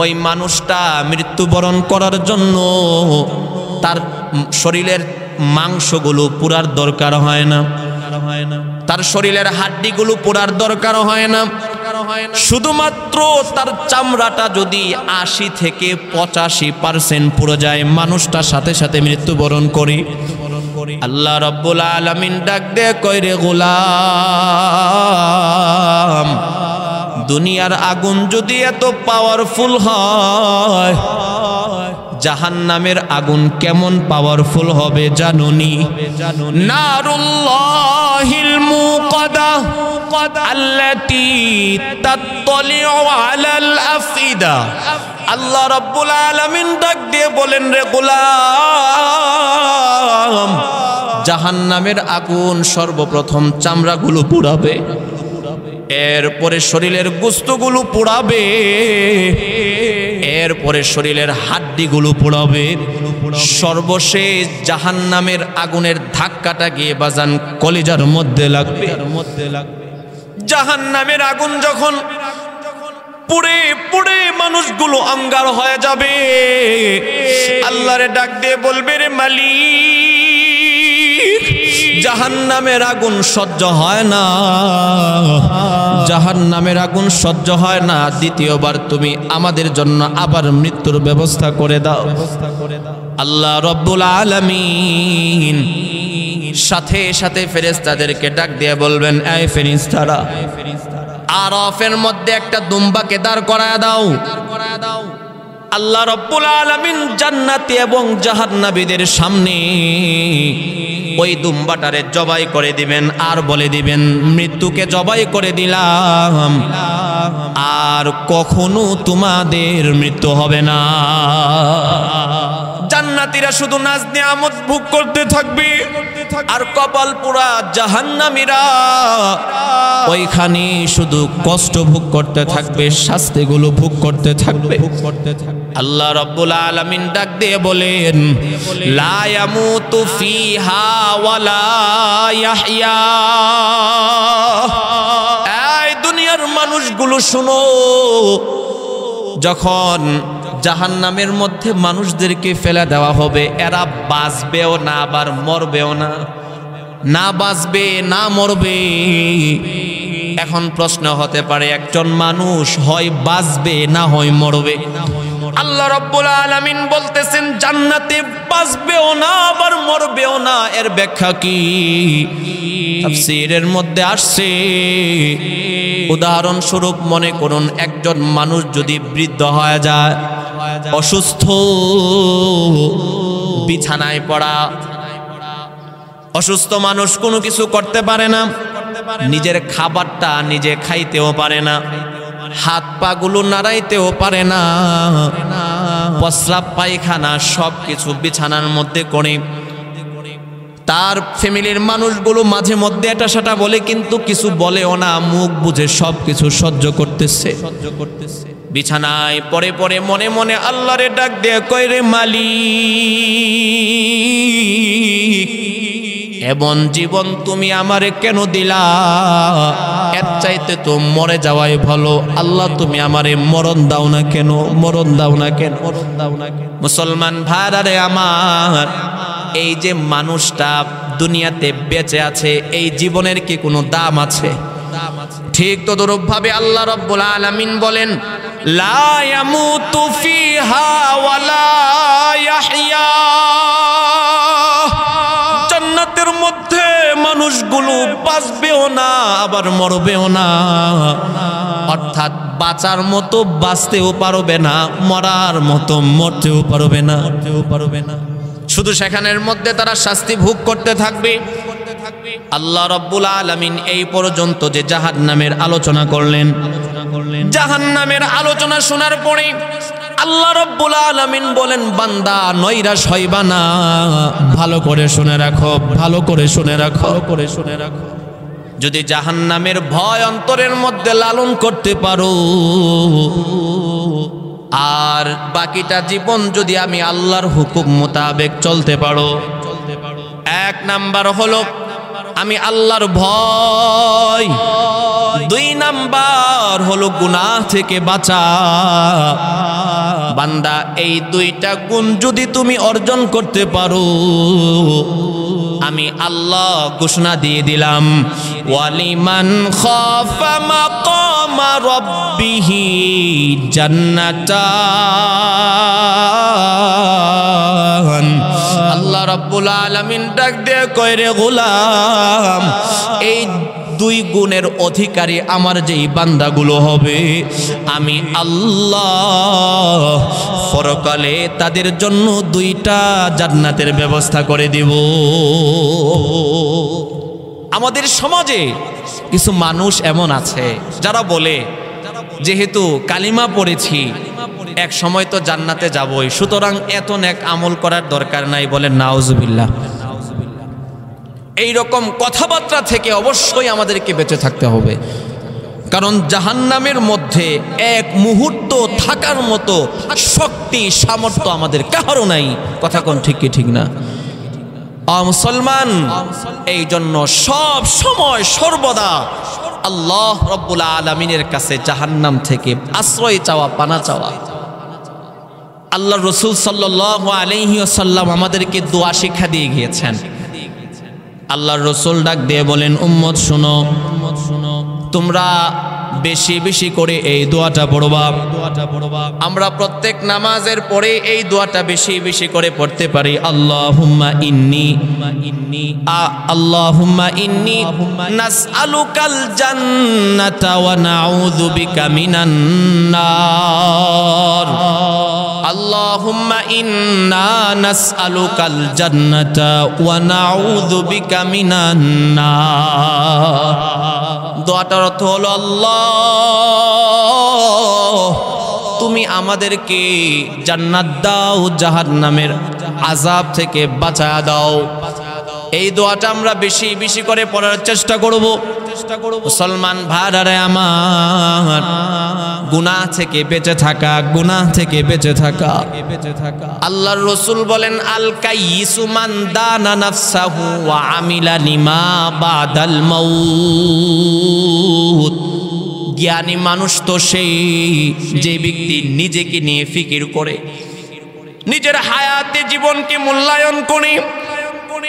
ওই মানুষটা মৃত্যুবরণ করার জন্য তার শরীরের মাংসগুলো পুরার দরকার হয় না, তার শরীরের হাড্ডিগুলো পোড়ার দরকার হয় না, শুধুমাত্র তার চামড়াটা যদি 80 থেকে 85% পুড়ে যায়, মানুষটা সাথে সাথে মৃত্যুবরণ করে। আল্লাহ রাব্বুল আলামিন ডাক দিয়ে কয়, রে গোলাম, দুনিয়ার আগুন যদি এত পাওয়ারফুল হয়, জাহান্নামের আগুন কেমন পাওয়ারফুল হবে জানুনি? নারুল্লাহিল মুকাদা আল্লাতী তাত্তালিউ আলাল আফিদা। আল্লাহ রাব্বুল আলামিন ডাক দিয়ে বলেন, রে গোলাম, জাহান্নামের আগুন সর্বপ্রথম চামড়াগুলো পুড়াবে, এরপরে শরীরের গোশতগুলো পোড়াবে, এরপরে শরীরের হাড্ডিগুলো পোড়াবে, সর্বশেষ জাহান্নামের আগুনের ধাক্কাটা গিয়ে বাজান কলিজার মধ্যে লাগবে। জাহান্নামের আগুন যখন পুড়ে পুড়ে মানুষগুলো আঙ্গার হয়ে যাবে, আল্লাহরে ডাক দিয়ে বলবে, রে মালিক, জাহান্নামের আগুন সহ্য হয় না, জাহান্নামের আগুন সহ্য হয় না, দ্বিতীয়বার তুমি আমাদের জন্য আবার মৃত্যুর ব্যবস্থা করে দাও। আল্লাহ রাব্বুল আলামিন সাথে সাথে ফেরেশতাদেরকে ডাক দিয়ে বলবেন, এই ফেরেশতারা, আরাফের মধ্যে একটা দুম্বাকে দাঁড় করায় দাও। আল্লাহ রাব্বুল আলামিন জান্নাতি এবং জাহান্নামীদের সামনে ওই দুম্বাটারে জবাই করে দিবেন আর বলে দিবেন, মৃত্যুকে জবাই করে দিলাম, আর কখনো তোমাদের মৃত্যু হবে না। জান্নাতীরা শুধু নাজ নিয়ামত ভোগ করতে থাকবে, আর কপাল পোড়া জাহান্নামীরা ওইখানে শুধু কষ্ট ভোগ করতে থাকবে, শাস্তিগুলো ভোগ করতে থাকবে। আল্লাহ রাব্বুল আলামিন ডাক দিয়ে বলেন, লা ইয়ামুতু ফিহা ওয়ালা ইয়াহইয়া। এই দুনিয়ার মানুষগুলো শুনো, যখন জাহান্নামের মধ্যে মানুষদেরকে ফেলে দেওয়া হবে, এরা বাঁচবেও না আবার মরবেও না, না বাঁচবে না মরবে। এখন প্রশ্ন হতে পারে, একজন মানুষ হয় বাঁচবে না হয় মরবে। আল্লাহ রাব্বুল আলামিন বলতেছেন জান্নাতে বাঁচবেও না আবার মরবেও না। এর ব্যাখ্যা কি? তাফসীরের মধ্যে আসছে, উদাহরণস্বরূপ মনে করুন একজন মানুষ যদি বৃদ্ধ হয়ে যায়, অসুস্থ, বিছানায় পড়া, অসুস্থ মানুষ কোনো কিছু করতে পারে না, নিজের খাবারটা নিজে খাইতেও পারে না, হাত পা গুলো নাড়াইতেও পারে না, প্রস্রাব পায়খানা সব কিছু বিছানার মধ্যে করে। তার ফ্যামিলির মানুষগুলো মাঝে মধ্যে এটা সেটা বলে, কিন্তু কিছু বলেও না, মুখ বুঝে সব কিছু সহ্য করতেছে। বিছানায় পড়ে পড়ে মনে মনে আল্লাহরে ডাক দিয়ে কয়, রে মালিক, এমন জীবন তুমি আমারে কেন দিলা? এর চাইতে তো মরে যাওয়াই ভালো। আল্লাহ তুমি আমারে মরণ দাও না কেন, মরণ দাও না কেন, মরণ দাও না কেন? মুসলমান ভাইরা আমার, এই যে মানুষটা দুনিয়াতে বেঁচে আছে, এই জীবনের কি কোনো দাম আছে? ঠিক তদরূপ ভাবে আল্লাহ রাব্বুল আলামিন বলেন, লা ইয়ামুতু ফিহা ওয়ালা ইয়াহইয়া। জান্নাতের মধ্যে মানুষগুলো বাঁচবেও না আবার মরবেও না, অর্থাৎ বাঁচার মতো বাঁচতেও পারবে না, মরার মতো মরতেও পারবে না। শুধু সেখানের মধ্যে তারা শাস্তি ভোগ করতে থাকবে। আল্লাহ রাব্বুল আলামিন এই পর্যন্ত যে জাহান্নামের আলোচনা করলেন, জাহান্নামের আলোচনা শোনার পরে আল্লাহ রাব্বুল আলামিন বলেন, বান্দা নৈরাশ হইবা না, ভালো করে শুনে রাখো, ভালো করে শুনে রাখো, করে শুনে রাখো। যদি জাহান্নামের ভয় অন্তরের মধ্যে লালন করতে পারো, আর বাকিটা জীবন যদি আমি আল্লাহর হুকুম মোতাবেক চলতে পারো, এক নাম্বার হলো আমি আল্লাহর ভয়, দুই নাম্বার হলো গুনাহ থেকে বাঁচা। বান্দা এই দুইটা গুণ যদি তুমি অর্জন করতে পারো, আমি আল্লাহ ঘোষণা দিয়ে দিলাম, ওয়ালিমান খাফা মাকামা রাব্বিহি জান্নাতান। আল্লাহ রাব্বুল আলামিন ডাক দিয়ে কয়, রে গোলাম, এই দুই গুণের অধিকারী আমার যেই বান্দাগুলো হবে, আমি আল্লাহ পরকালে তাদের জন্য দুইটা জান্নাতের ব্যবস্থা করে দিব। আমাদের সমাজে কিছু মানুষ এমন আছে যারা বলে, যেহেতু কালিমা পড়েছি এক সময় তো জান্নাতে যাবই, সুতরাং এত নেক আমল করার দরকার নাই। বলেন নাউজুবিল্লাহ। এই রকম কথাবার্তা থেকে অবশ্যই আমাদেরকে বেঁচে থাকতে হবে, কারণ জাহান্নামের মধ্যে এক মুহূর্ত থাকার মতো শক্তি সামর্থ্য আমাদের কারো নাই। কথা কোন ঠিক কি ঠিক না? মুসলমান, এই জন্য সব সময় সর্বদা আল্লাহ রাব্বুল আলামিনের কাছে জাহান্নাম থেকে আশ্রয় চাওয়া, পানা চাওয়া। আল্লাহ রাসূল সাল্লাল্লাহু আলাইহি ওয়াসাল্লাম আমাদেরকে দোয়া শিক্ষা দিয়ে গিয়েছেন। আল্লাহর রাসূল ডাক দিয়ে বলেন, উম্মত শুনো, তোমরা বেশি বেশি করে এই দোয়াটা পড়বা। আমরা প্রত্যেক নামাজের পরে এই দোয়াটা বেশি বেশি করে পড়তে পারি। আল্লাহুম্মা ইন্নী নাসআলুকাল জান্নাতা ওয়া নাউযু বিকা মিনান নার। আল্লাহুম্মা ইন্না নাসআলুকাল জান্নাতা ওয়া নাউযু বিকা মিনান নার। দোয়াটার অর্থ হলো, আল্লাহ তুমি আমাদেরকে জান্নাত দাও, জাহান্নামের আযাব থেকে বাঁচায়া দাও। এই দোয়াটা আমরা বেশি বেশি করে পড়ার চেষ্টা করব। মুসলমান ভাইরা আমার, গুনাহ থেকে বেঁচে থাকা, গুনাহ থেকে বেঁচে থাকা। আল্লাহর রাসূল বলেন, আল কাইয়িসু মান দানা নাফসাহু ওয়া আমিলা লিমা বাদাল মাউত। জ্ঞানী মানুষ তো সেই যে ব্যক্তি নিজেকে নিয়ে ফিকির করে, নিজের হায়াতে জীবনকে মূল্যায়ন করে,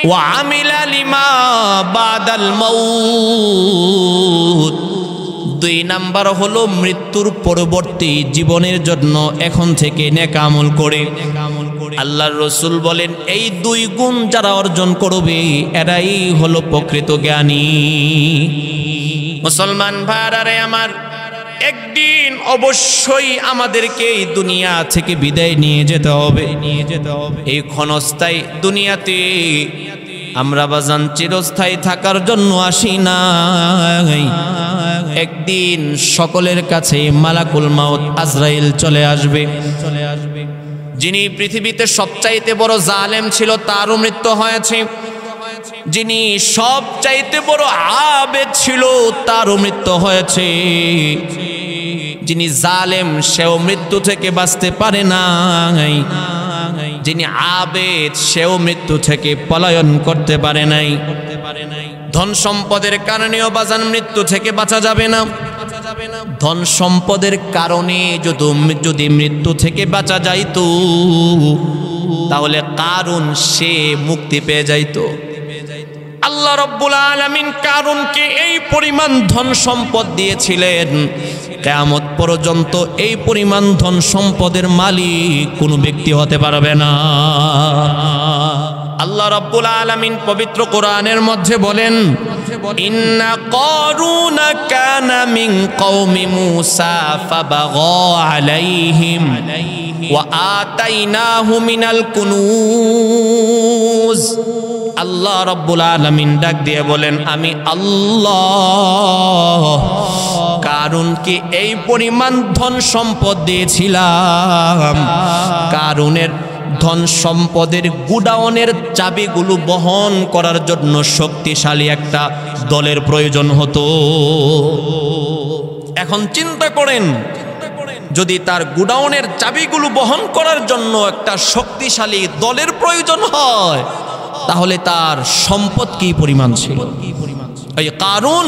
ওয়া আমিলা লিমা বাদাল মাউত। 2 নাম্বার হলো মৃত্যুর পরবর্তী জীবনের জন্য এখন থেকে নেক আমল করে। আল্লাহর রাসূল বলেন, এই 2 গুণ যারা অর্জন করবে এরাই হলো প্রকৃত জ্ঞানী। মুসলমান ভাইরা আমার, একদিন অবশ্যই আমাদেরকে এই দুনিয়া থেকে বিদায় নিয়ে যেতে হবে। এই ক্ষণস্থায়ী দুনিয়াতে আমরা বাজান চিরস্থায়ী থাকার জন্য আসি নাই। একদিন সকলের কাছে মালাকুল মাউত আজরাইল চলে আসবে। যিনি পৃথিবীতে সবচাইতে বড় জালেম ছিল তারও মৃত্যু হয়েছে, যিনি সবচাইতে বড় আবেদ ছিল তারও মৃত্যু হয়েছে, যিনি জালেম সেও মৃত্যু থেকে বাঁচতে পারে নাই, যিনি আবেদ সেও মৃত্যু থেকে পলায়ন করতে পারে নাই। ধন সম্পদের কারণেও বাজান মৃত্যু থেকে বাঁচা যাবে না। ধন সম্পদের কারণে যদি মৃত্যু থেকে বাঁচা যাইতো তাহলে কারুন সে মুক্তি পেয়ে যাইতো। আল্লাহ রাব্বুল আলামিন কারুনকে এই পরিমাণ ধন সম্পদ দিয়েছিলেন, কিয়ামত পর্যন্ত এই পরিমাণ ধন সম্পদের মালিক কোনো ব্যক্তি হতে পারবে না। আল্লাহ রাব্বুল আলামিন পবিত্র কোরআনের মধ্যে বলেন, ইন্না কারুনা কানা মিন কওমি মূসা ফাবাগা আলাইহিম ওয়া আতাইনাহু মিনাল কুনুজ। আল্লাহ রাব্বুল আলামিন ডাক দিয়ে বলেন, আমি আল্লাহ কারুনকে এই পরিমাণ ধন সম্পদ দিয়েছিলাম। কারুনের ধন সম্পদের গুডাউনের চাবিগুলো বহন করার জন্য শক্তিশালী একটা দলের প্রয়োজন হতো। এখন চিন্তা করেন, যদি তার গুডাউনের চাবিগুলো বহন করার জন্য একটা শক্তিশালী দলের প্রয়োজন হয় তাহলে তার সম্পদ কি পরিমাণ ছিল। এই কারুন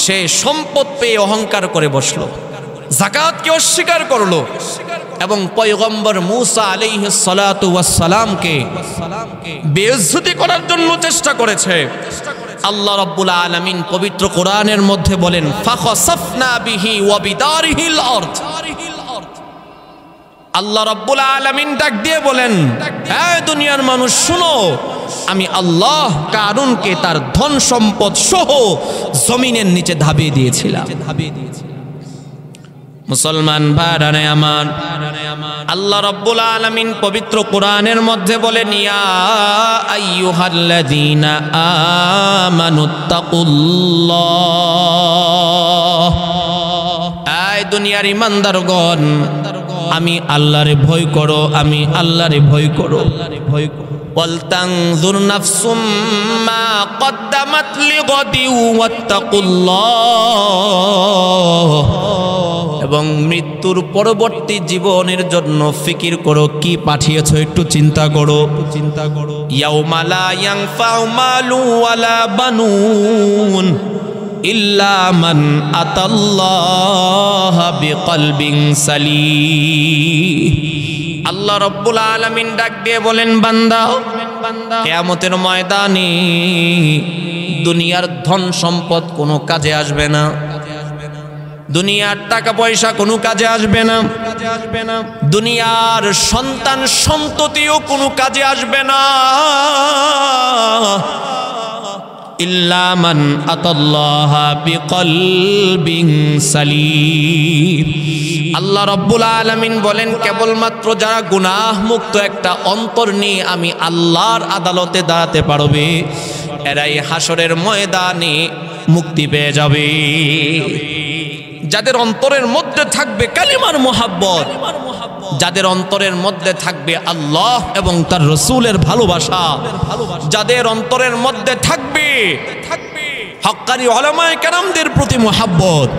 সে সম্পদ পেয়ে অহংকার করে বসলো, যাকাতকে অস্বীকার করলো এবং পয়গম্বর মূসা আলাইহিস সালাতু ওয়াস সালামকে বেইজ্জতি করার জন্য চেষ্টা করেছে। আল্লাহ রাব্বুল আলামিন পবিত্র কোরআনের মধ্যে বলেন, ফাখাসাফনা বিহি ওয়া বিদারিহিল আরদ। আল্লাহ রাব্বুল আলামিন ডাক দিয়ে বলেন, হে দুনিয়ার মানুষ শুনো, আমি আল্লাহ কারুনকে তার ধন সম্পদ সহ জমিনের নিচে ধাবিয়ে দিয়েছিলাম। মুসলমান ভাইরা আমার, আল্লাহ রাব্বুল আলামিন পবিত্র কোরআনের মধ্যে বলেন, ইয়া আইয়ুহাল্লাযীনা আমানুত্তাকুল্লাহ। আয় দুনিয়ার ইমানদারগণ, আমি আল্লাহরে ভয় করো, আমি আল্লাহরে ভয় করো। ওয়ালতানজুর নাফসুম মা কদ্দামাত লিগাদিন ওয়াত্তাকুল্লাহ। এবং মৃত্যুর পরবর্তী জীবনের জন্য ফিকির করো, কি পাঠিয়েছো একটু চিন্তা করো। ইয়াউমা লা ইয়ানফাউ মালু ওয়ালা বানুন ইল্লা মান আতাল্লাহ বিকলবিন সালিম। আল্লাহ রাব্বুল আলামিন ডাক দিয়ে বলেন, বান্দা কিয়ামতের ময়দানে দুনিয়ার ধন সম্পদ কোনো কাজে আসবে না, দুনিয়ার টাকা পয়সা কোনো কাজে আসবে না, দুনিয়ার সন্তান সন্ততিও কোনো কাজে আসবে না। ইল্লা মান আতাল্লাহ বিকলবিন সালিম। আল্লাহ রাব্বুল আলামিন বলেন কেবলমাত্র যারা গুনাহ মুক্ত একটা অন্তর নিয়ে আমি আল্লাহর আদালতে দাঁড়াতে পারবে এরাই হাসরের ময়দানে মুক্তি পেয়ে যাবে। যাদের অন্তরের মধ্যে থাকবে কালিমার মুহাব্বত, যাদের অন্তরের মধ্যে থাকবে আল্লাহ এবং তার রাসূলের ভালোবাসা, যাদের অন্তরের মধ্যে থাকবে হক্কানি উলামায়ে কেরামদের প্রতি মুহাব্বত,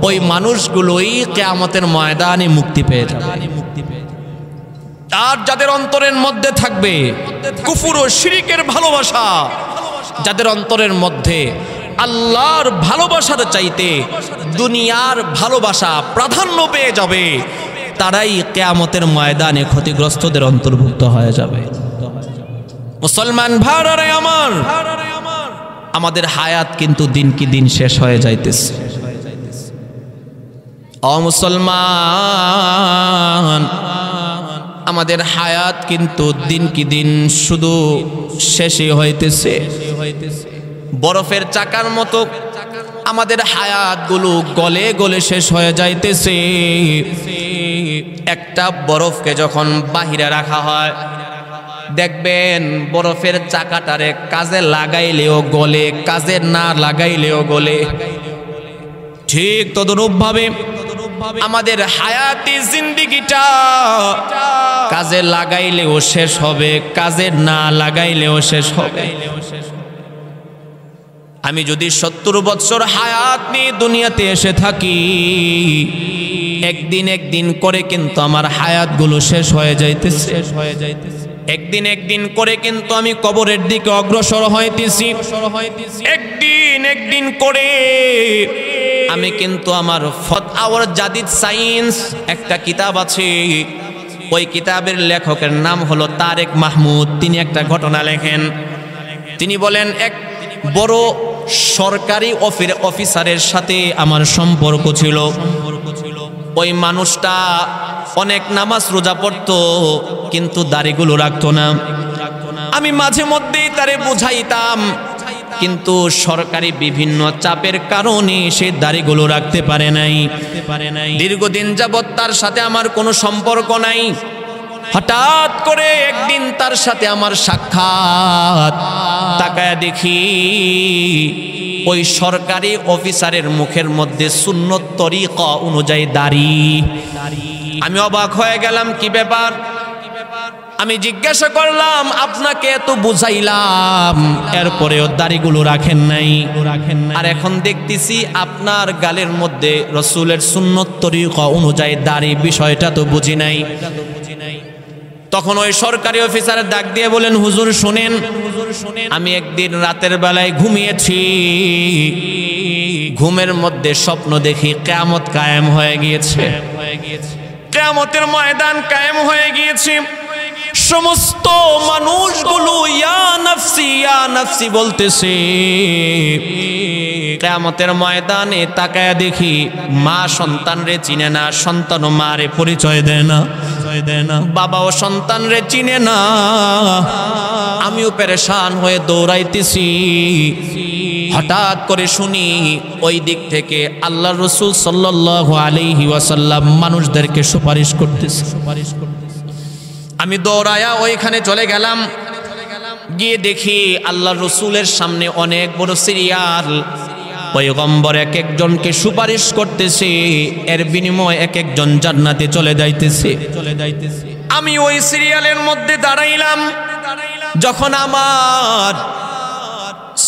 ওই মানুষগুলোই কিয়ামতের ময়দানে মুক্তি পেয়ে যাবে। আর যাদের অন্তরের মধ্যে থাকবে কুফর ও শিরকের ভালোবাসা, যাদের অন্তরের মধ্যে আল্লাহর ভালোবাসার চাইতে দুনিয়ার ভালোবাসা প্রাধান্য পেয়ে যাবে, তারাই কিয়ামতের ময়দানে ক্ষতিগ্রস্তদের অন্তর্ভুক্ত হয়ে যাবে। মুসলমান ভাইরা আমার, আমাদের হায়াত কিন্তু দিন কি দিন শেষ হয়ে যাইতেছে। ও মুসলমান, আমাদের হায়াত কিন্তু দিন কি দিন শুধু শেষই হইতেছে। বরফের চাকার মতো আমাদের হায়াতগুলো গলে গলে শেষ হয়ে যাইতেছে। একটা বরফকে যখন বাহিরে রাখা হয়, দেখবেন বরফের চাকাটারে কাজে লাগাইলেও গলে, কাজে না লাগাইলেও গলে। ঠিক তদনুরূপভাবে আমাদের হায়াতি জিন্দেগিটা কাজে লাগাইলেও শেষ হবে, কাজে না লাগাইলেও শেষ হবে। আমি যদি 70 বছর হায়াত নিয়ে দুনিয়াতে এসে থাকি, একদিন একদিন করে কিন্তু আমার হায়াতগুলো শেষ হয়ে যাইতেছে। একদিন একদিন করে কিন্তু আমি কবরের দিকে অগ্রসর হইতেছি। একদিন একদিন করে আমি কিন্তু আমার ফতওয়ার জাদিদ সায়েন্স একটা কিতাব আছে, ওই কিতাবের লেখকের নাম হলো তারেক মাহমুদ। তিনি একটা ঘটনা লেখেন। তিনি বলেন, এক বড় সরকারি অফিসারের সাথে আমার সম্পর্ক ছিল। ওই মানুষটা অনেক নামাজ রোজা পড়তো, কিন্তু দাড়িগুলো রাখতো না। আমি মাঝে মধ্যেই তারে বুঝাইতাম, কিন্তু সরকারি বিভিন্ন চাপের কারণে সে দাড়িগুলো রাখতে পারে নাই। দীর্ঘদিন যাবৎ তার সাথে আমার কোনো সম্পর্ক নাই। হঠাৎ করে একদিন তার সাথে আমার সাক্ষাৎ, তাকায়া দেখি ওই সরকারি অফিসারের মুখের মধ্যে সুন্নত তরিকা অনুযায়ী দাড়ি। আমি অবাক হয়ে গেলাম, কি ব্যাপার? আমি জিজ্ঞাসা করলাম, আপনাকে এত বুঝাইলাম, এরপরেও দাড়িগুলো রাখেন নাই। আর এখন দেখতেছি আপনার গালের মধ্যে রাসূলের সুন্নত তরিকা অনুযায়ী দাড়ি, বিষয়টা তো বুঝি নাই। তখন ওই সরকারি অফিসারের ডাক দিয়ে বলেন, হুজুর শুনেন, আমি একদিন রাতের বেলায় ঘুমিয়েছি, ঘুমের মধ্যে স্বপ্ন দেখি কিয়ামত কায়েম হয়ে গিয়েছে, কিয়ামতের ময়দান কায়েম হয়ে গিয়েছে। সমস্ত মানুষগুলো ইয়া নাফসি বলতেছে। কিয়ামতের ময়দানে তাকায়া দেখি মা সন্তানরে চিনে না, সন্তানও মারে পরিচয় দেয় না, বাবাও সন্তানরে চিনে না। আমিও পেরেশান হয়ে দৌড়াইতেছি। হঠাৎ করে শুনি ওই দিক থেকে আল্লাহর রাসূল সাল্লাল্লাহু আলাইহি ওয়াসাল্লাম মানুষদেরকে সুপারিশ করতেছে। আমি দৌড়ায়া ওইখানে চলে গেলাম। গিয়ে দেখি আল্লাহর রাসূলের সামনে অনেক বড় সিরিয়াল, পয়গম্বর এক একজনকে সুপারিশ করতেছে, এর বিনিময়ে এক একজন জান্নাতে চলে যাইতেছে। আমি ওই সিরিয়ালের মধ্যে দাঁড়াইলাম। যখন আমার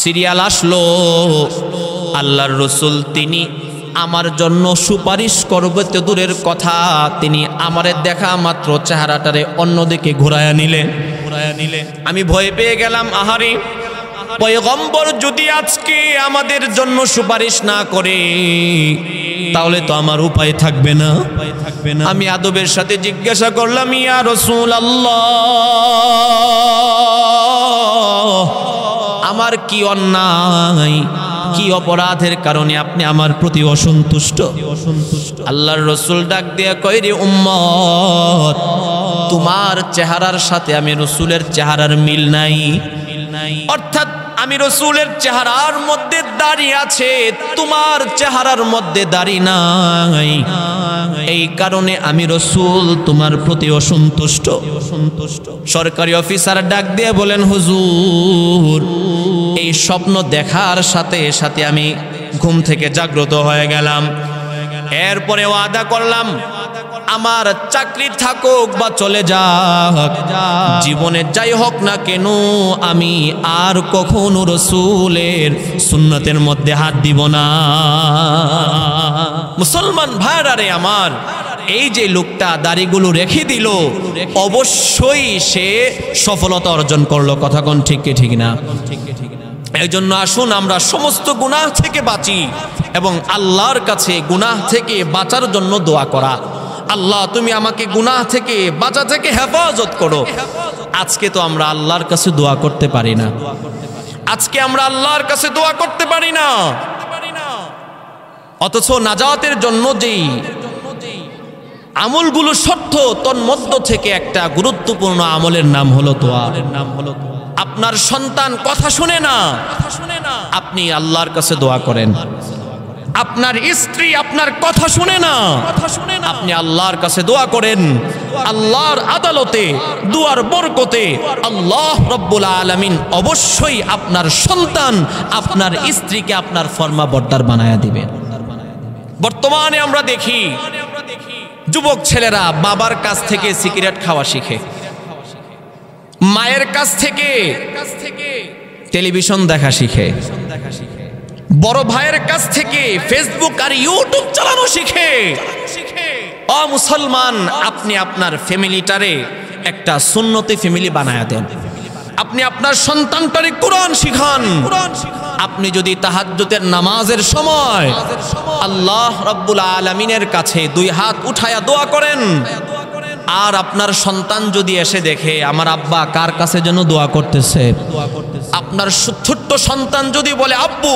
সিরিয়াল আসলো, আল্লাহর রাসূল তিনি আমার জন্য সুপারিশ করবে তো দূরের কথা, তিনি আমারে দেখা মাত্র চেহারাটারে অন্যদিকে ঘুরায়া নিলেন। আমি ভয় পেয়ে গেলাম, আহারে, পয়গম্বর যদি আজকে আমাদের জন্য সুপারিশ না করে তাহলে তো আমার উপায় থাকবে না। আমি আদবের সাথে জিজ্ঞাসা করলাম, ইয়া রাসূলুল্লাহ, আমার কি অন্যায়, কি অপরাধের কারণে আপনি আমার প্রতি অসন্তুষ্ট? আল্লাহর রাসূল ডাক দিয়া কয়, রে উম্মত, তোমার চেহারার সাথে আমি রাসূলের চেহারার মিল নাই। অর্থাৎ আমি রাসূলের চেহারার মধ্যে দাড়ি আছে, তোমার চেহারার মধ্যে দাড়ি নাই। এই কারণে আমি রাসূল তোমার প্রতি অসন্তুষ্ট। সরকারি অফিসার ডাক দিয়ে বলেন, হুজুর এই স্বপ্ন দেখার সাথে সাথে আমি ঘুম থেকে জাগ্রত হয়ে গেলাম। এরপরে ওয়াদা করলাম, আমার চাকরি থাকুক বা চলে যাক, জীবনে যাই হোক না কেন আমি আর কখনো রাসূলের সুন্নতের মধ্যে হাত দিব না। মুসলমান ভাইরা রে আমার, এই যে লোকটা দাড়িগুলো রেখে দিল, অবশ্যই সে সফলতা অর্জন করলো। কথা কোন ঠিক কি ঠিক না? এই জন্য আসুন আমরা সমস্ত গুনাহ থেকে বাঁচি এবং আল্লাহর কাছে গুনাহ থেকে বাঁচার জন্য দোয়া করা। আল্লাহ তুমি আমাকে গুনাহ থেকে বাঁচা থেকে হেফাজত করো। আজকে তো আমরা আল্লাহর কাছে দোয়া করতে পারি না, আজকে আমরা আল্লাহর কাছে দোয়া করতে পারি না। অথচ নাজাতের জন্য যেই আমলগুলো শর্ত, তন্মধ্য থেকে একটা গুরুত্বপূর্ণ আমলের নাম হলো দোয়া। আপনার সন্তান কথা শুনে না, আপনি আল্লাহর কাছে দোয়া করেন। আপনার স্ত্রী আপনার কথা শুনে না, আপনি আল্লাহর কাছে দোয়া করেন। আল্লাহর আদালতে দুয়ার বরকতে আল্লাহ রব্বুল আলামিন অবশ্যই আপনার সন্তান, আপনার স্ত্রীকে আপনার ফরমাবরদার বানায়া দিবেন। বর্তমানে আমরা দেখি যুবক ছেলেরা বাবার কাছ থেকে সিগারেট খাওয়া শিখে, মায়ের কাছ থেকে টেলিভিশন দেখা শিখে, বড় ভাইয়ের কাছ থেকে ফেসবুক আর ইউটিউব চালানো শিখে। ও মুসলমান, আপনি আপনার ফ্যামিলিটারে একটা সুন্নতি ফ্যামিলি বানায়া দেন। আপনি আপনার সন্তানটারে কোরআন শিখান। আপনি যদি তাহাজ্জুদের নামাজের সময় আল্লাহ রাব্বুল আলামিনের কাছে দুই হাত উঠায়া দোয়া করেন, আর আপনার সন্তান যদি এসে দেখে আমার আব্বা কার কাছে যেন দোয়া করতেছে, আপনার ছোট্ট সন্তান যদি বলে আব্বু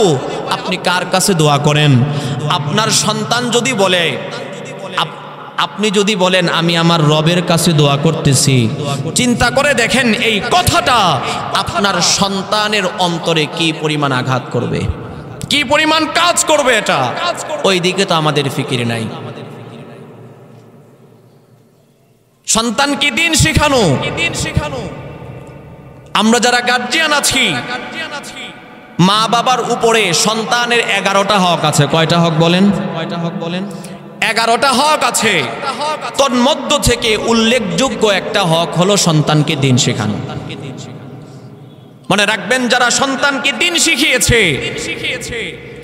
আপনি কার কাছে দোয়া করেন, আপনার সন্তান যদি বলে, আপনি যদি বলেন আমি আমার রবের কাছে দোয়া করতেছি, চিন্তা করে দেখেন এই কথাটা আপনার সন্তানের অন্তরে কি পরিমাণ আঘাত করবে, কি পরিমাণ কাজ করবে। এটা ওই দিকে তো আমাদের ফিকির নাই। সন্তানকে দিন শিখানো। আমরা যারা গার্জিয়ান আছি, মা বাবার উপরে সন্তানের 11টা হক আছে। কয়টা হক বলেন? 11টা হক আছে। তন্মধ্য থেকে উল্লেখযোগ্য একটা হক হলো সন্তানকে দিন শেখানো। মনে রাখবেন, যারা সন্তানকে দিন শিখিয়েছে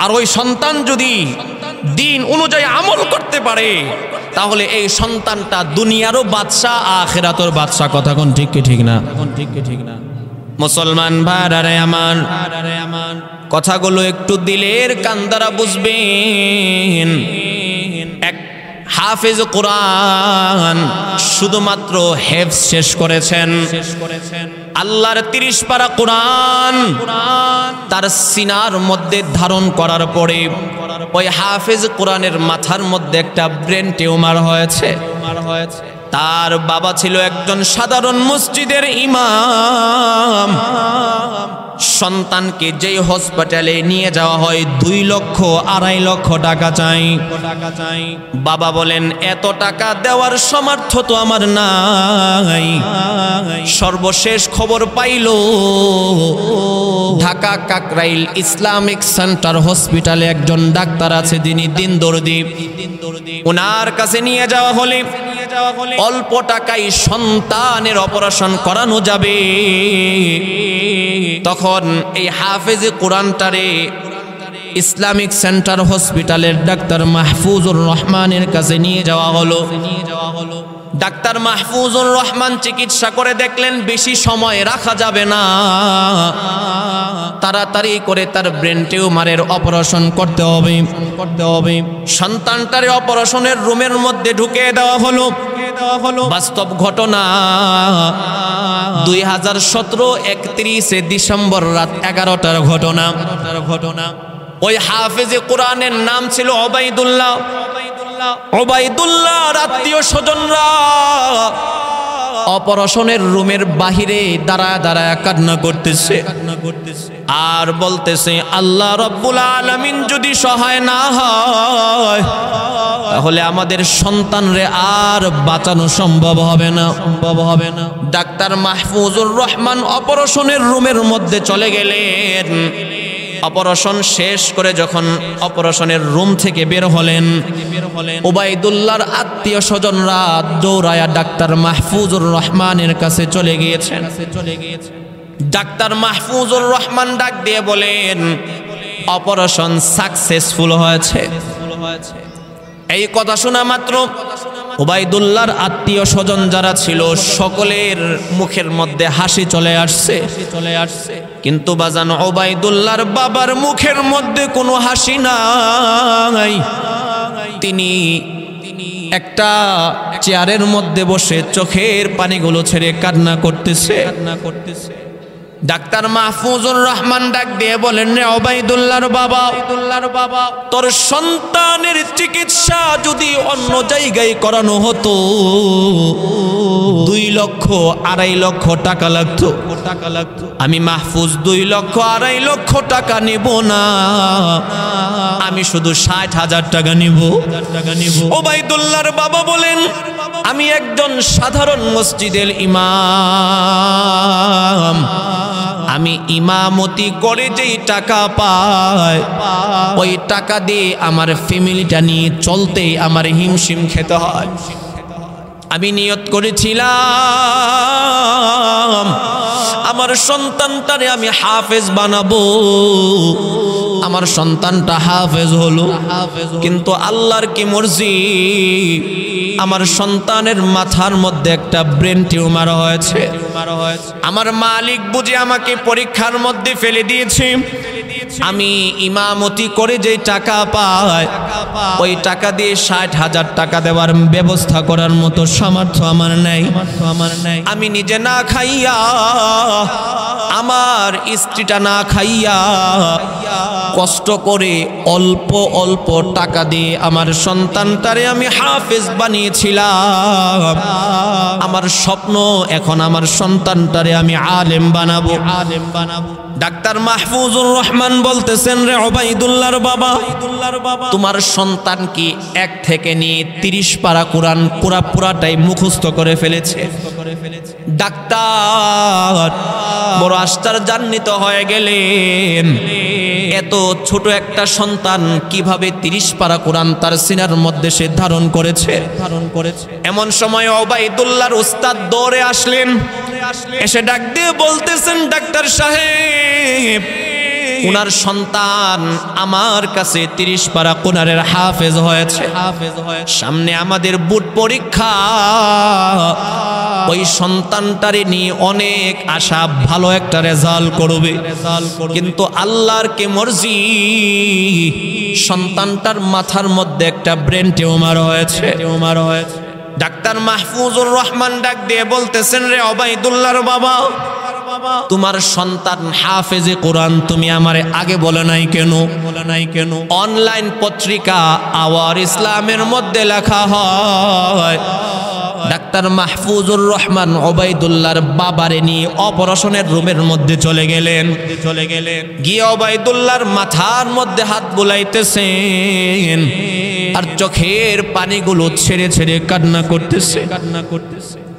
আর ওই সন্তান যদি দিন অনুযায়ী আমল করতে পারে, তাহলে এই সন্তানটা দুনিয়ারও বাদশা আখিরাতের বাদশা। কথা কোন ঠিক কি ঠিক না? মুসলমান ভাইরা আমার, কথাগুলো একটু দিলের কান দ্বারা বুঝবেন। এক হাফেজ কোরআন শুধুমাত্র হেফজ শেষ করেছেন, আল্লাহর 30 পারা কোরআন তার সিনার মধ্যে ধারণ করার পরে ওই হাফেজ কোরআনের মাথার মধ্যে একটা ব্রেন টিউমার হয়েছে। তার বাবা ছিল একজন সাধারণ মসজিদের ইমাম। সন্তানকে যেই হসপিটালে নিয়ে যাওয়া হয় 2 লক্ষ 2.5 লক্ষ টাকা চাই। বাবা বলেন এত টাকা দেওয়ার সামর্থ্য তো আমার নাই। সর্বশেষ খবর পাইল ঢাকা কাকরাইল ইসলামিক সেন্টার হসপিটালে একজন ডাক্তার আছে, যিনি দিন দর্দি। ওনার কাছে নিয়ে যাওয়া হলে অল্প টাকায় সন্তানের অপারেশন করানো যাবে। তখন এই হাফেজে কোরআনটারে ইসলামিক সেন্টার হসপিটালের ডাক্তার মাহফুজুর রহমানের কাছে নিয়ে যাওয়া হলো। ডাক্তার মাহফুজুর রহমান চিকিৎসা করে দেখলেন বেশি সময় রাখা যাবে না, তাড়াতাড়ি করে তার ব্রেন টিউমারের অপারেশন করতে হবে। সন্তানটারে অপারেশনের রুমের মধ্যে ঢুকিয়ে দেওয়া হলো। বাস্তব ঘটনা 2017 31 ডিসেম্বর রাত 11টার ঘটনা। ওই হাফেজে কোরআনের নাম ছিল ওবাইদুল্লাহ। আত্মীয় স্বজনরা অপারেশনের রুমের বাহিরে দাঁড়ায় দাঁড়ায় কান্না করতেছে আর বলতেছে, আল্লাহ রাব্বুল আলামিন যদি সহায় না হয় তাহলে আমাদের সন্তানরে আর বাঁচানো সম্ভব হবে না। ডাক্তার মাহফুজুর রহমান অপারেশনের রুমের মধ্যে চলে গেলেন। অপারেশন শেষ করে যখন অপারেশনের রুম থেকে বের হলেন, ওবাইদুল্লাহর আত্মীয় স্বজনরা দৌড়ায়া ডাক্তার মাহফুজুর রহমানের কাছে চলে গিয়েছেন। ডাক্তার মাহফুজুর রহমান ডাক দিয়ে বলেন, অপারেশন সাকসেসফুল হয়েছে। এই কথা শোনা মাত্র ওবাইদুল্লাহর আত্মীয় স্বজন যারা ছিল সকলের মুখের মধ্যে হাসি চলে আসছে। কিন্তু বাজান, ওবাইদুল্লাহর বাবার মুখের মধ্যে কোনো হাসি নাই। তিনি একটা চেয়ারের মধ্যে বসে চোখের পানিগুলো ছেড়ে কান্না করতেছে। ডাক্তার মাহফুজুর রহমান ডাক দিয়ে বলেন, রে ওবাইদুল্লাহর বাবা, তোর সন্তানের চিকিৎসা যদি অন্য জায়গায় করানো হতো 2 লক্ষ 2.5 লক্ষ টাকা লাগতো। আমি মাহফুজ 2 লক্ষ 2.5 লক্ষ টাকা নিব না, আমি শুধু 60,000 টাকা নিব। ওবাইদুল্লাহর বাবা বলেন, আমি একজন সাধারণ মসজিদের ইমাম, আমি ইমামতি করে যেই টাকা পাই ওই টাকা দিয়ে আমার ফ্যামিলিটা নিয়ে চলতেই আমার হিমশিম খেতে হয়। আমি নিয়ত করেছিলাম আমার সন্তানটারে আমি হাফেজ বানাবো। আমার সন্তানটা হাফেজ হলো, কিন্তু আল্লাহর কি মর্জি, আমার সন্তানের মাথার মধ্যে একটা ব্রেন টিউমার হয়েছে। আমার মালিক বুঝে আমাকে পরীক্ষার মধ্যে ফেলে দিয়েছে। আমি ইমামতি করে যে টাকা পাই ওই টাকা দিয়ে 60,000 টাকা দেওয়ার ব্যবস্থা করার মতো সামর্থ্য আমার নাই। আমি নিজে না খাইয়া, আমার স্ত্রীটা না খাইয়া, কষ্ট করে অল্প অল্প টাকা দিয়ে আমার সন্তানটারে আমি হাফেজ বানিয়েছিলাম। আমার স্বপ্ন এখন আমার সন্তানটারে আমি আলেম বানাবো। ডাক্তার মাহফুজুর রহমান বলতেছেন, রে ওবাইদুল্লাহর বাবা, তোমার সন্তান কি 1 থেকে নিয়ে 30 পারা কোরআন পুরাটাই মুখস্থ করে ফেলেছে। ডাক্তার বড় আশ্চর্যান্বিত হয়ে গেলেন, এত ছোট একটা সন্তান কিভাবে 30 পারা কোরআন তার সিনার মধ্যে সে ধারণ করেছে। এমন সময় ওবাইদুল্লাহর উস্তাদ দৌড়ে আসলেন, এসে ডাক দিয়ে বলতেছেন, ডাক্তার সাহেব, উনার সন্তান আমার কাছে 30 পারা কোরআনের হাফেজ হয়েছে। সামনে আমাদের বোর্ড পরীক্ষা, ওই সন্তানটারে নিয়ে অনেক আশা, ভালো একটা রেজাল্ট করবে, কিন্তু আল্লাহর কি মর্জি, সন্তানটার মাথার মধ্যে একটা ব্রেন টিউমার হয়েছে। ডাক্তার মাহফুজুর রহমান ডাক দিয়ে বলতেছেন, রে ওবাইদুল্লাহর বাবা, তোমার সন্তান হাফেজে কোরআন তুমি আমারে আগে বলে নাই কেন? অনলাইন পত্রিকা আওয়ার ইসলামের মধ্যে লেখা হয় ডাক্তার মাহফুজুর রহমান ওবাইদুল্লাহর বাবারে নিয়ে অপারেশনের রুমের মধ্যে চলে গেলেন। গিয়ে ওবাইদুল্লাহর মাথার মধ্যে হাত বুলাইতেছেন আর চোখের পানিগুলো ছেড়ে ছেড়ে কান্না করতেছে।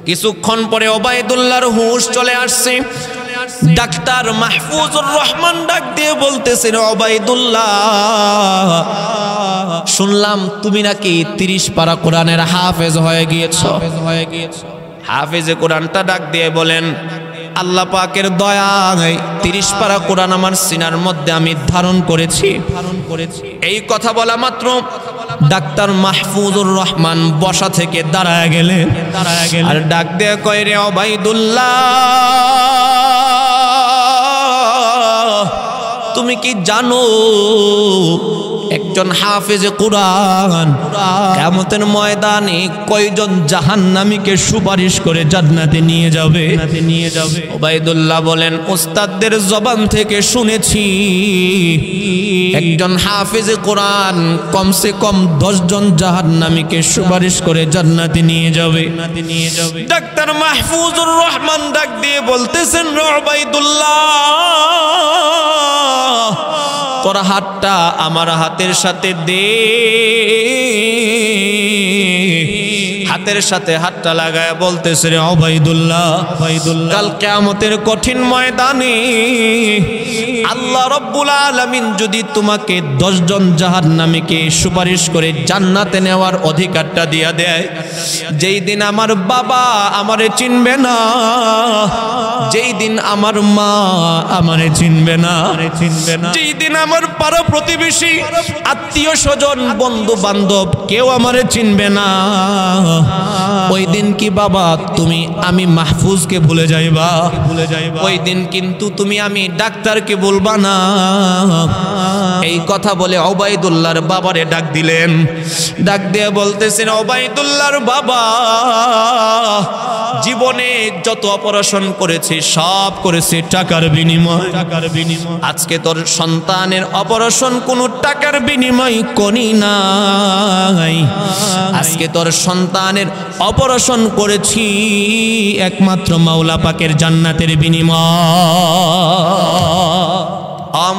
কিছুক্ষণ পরে ওবাইদুল্লাহর হুঁশ চলে আসছে। ডাক্তার মাহফুজুর রহমান ডাক দিয়ে বলতেছেন, ওবাইদুল্লাহ, শুনলাম তুমি নাকি 30 পারা কোরআনের হাফেজ হয়ে গিয়েছো। হাফেজে কোরআনটা ডাক দিয়ে বলেন, আল্লাহ পাকের দয়ায় 30 পারা কোরআন আমার সিনার মধ্যে আমি ধারণ করেছি। এই কথা বলা মাত্র ডাক্তার মাহফুজুর রহমান বসা থেকে দাঁড়ায় গেলেন আর ডাক দিয়ে কয়, রে ওবাইদুল্লাহ, তুমি কি জানো একজন হাফেজে কোরআন কিয়ামতের ময়দানে কয়জন জাহান্নামীকে সুপারিশ করে জান্নাতে নিয়ে যাবে? ওবাইদুল্লাহ বলেন, উস্তাদদের জবান থেকে শুনেছি একজন হাফেজে কোরআন কমসে কম 10 জন জাহান্নামীকে সুপারিশ করে জান্নাতে নিয়ে যাবে। ডাক্তার মাহফুজুর রহমান ডাক দিয়ে বলতেছেন, উবাইদুল্লাহ, তোর হাতটা আমার হাতের সাথে দে। হাতের সাথে হাতটা লাগায় বলতেছে, রে উবাইদুল্লাহ, কাল কিয়ামতের কঠিন ময়দানে আল্লাহ রাব্বুল আলামিন যদি তোমাকে 10 জন জাহান্নামীকে সুপারিশ করে জান্নাতে নেওয়ার অধিকারটা দিয়া দেয়, যেই দিন আমার বাবা আমারে চিনবে না, যেই দিন আমার মা আমারে চিনবে না, যেই দিন আমার পাড়া প্রতিবেশী আত্মীয় স্বজন বন্ধু বান্ধব কেউ আমারে চিনবে না, ওই দিন কি বাবা তুমি আমি মাহফুজকে ভুলে যাইবা? ওই দিন কিন্তু তুমি আমি ডাক্তারকে বলবা না। এই কথা বলে উবাইদুল্লাহর বাবারে ডাক দিলেন। ডাক দিয়ে বলতেছেন, উবাইদুল্লাহর বাবা, জীবনে যত অপারেশন করেছে সব করেছে টাকার বিনিময়। আজকে তোর সন্তানের অপারেশন কোনো টাকার বিনিময় করি নাই। আজকে তোর সন্তানের অপারেশন করেছি একমাত্র মাওলা পাকের জান্নাতের বিনিময়।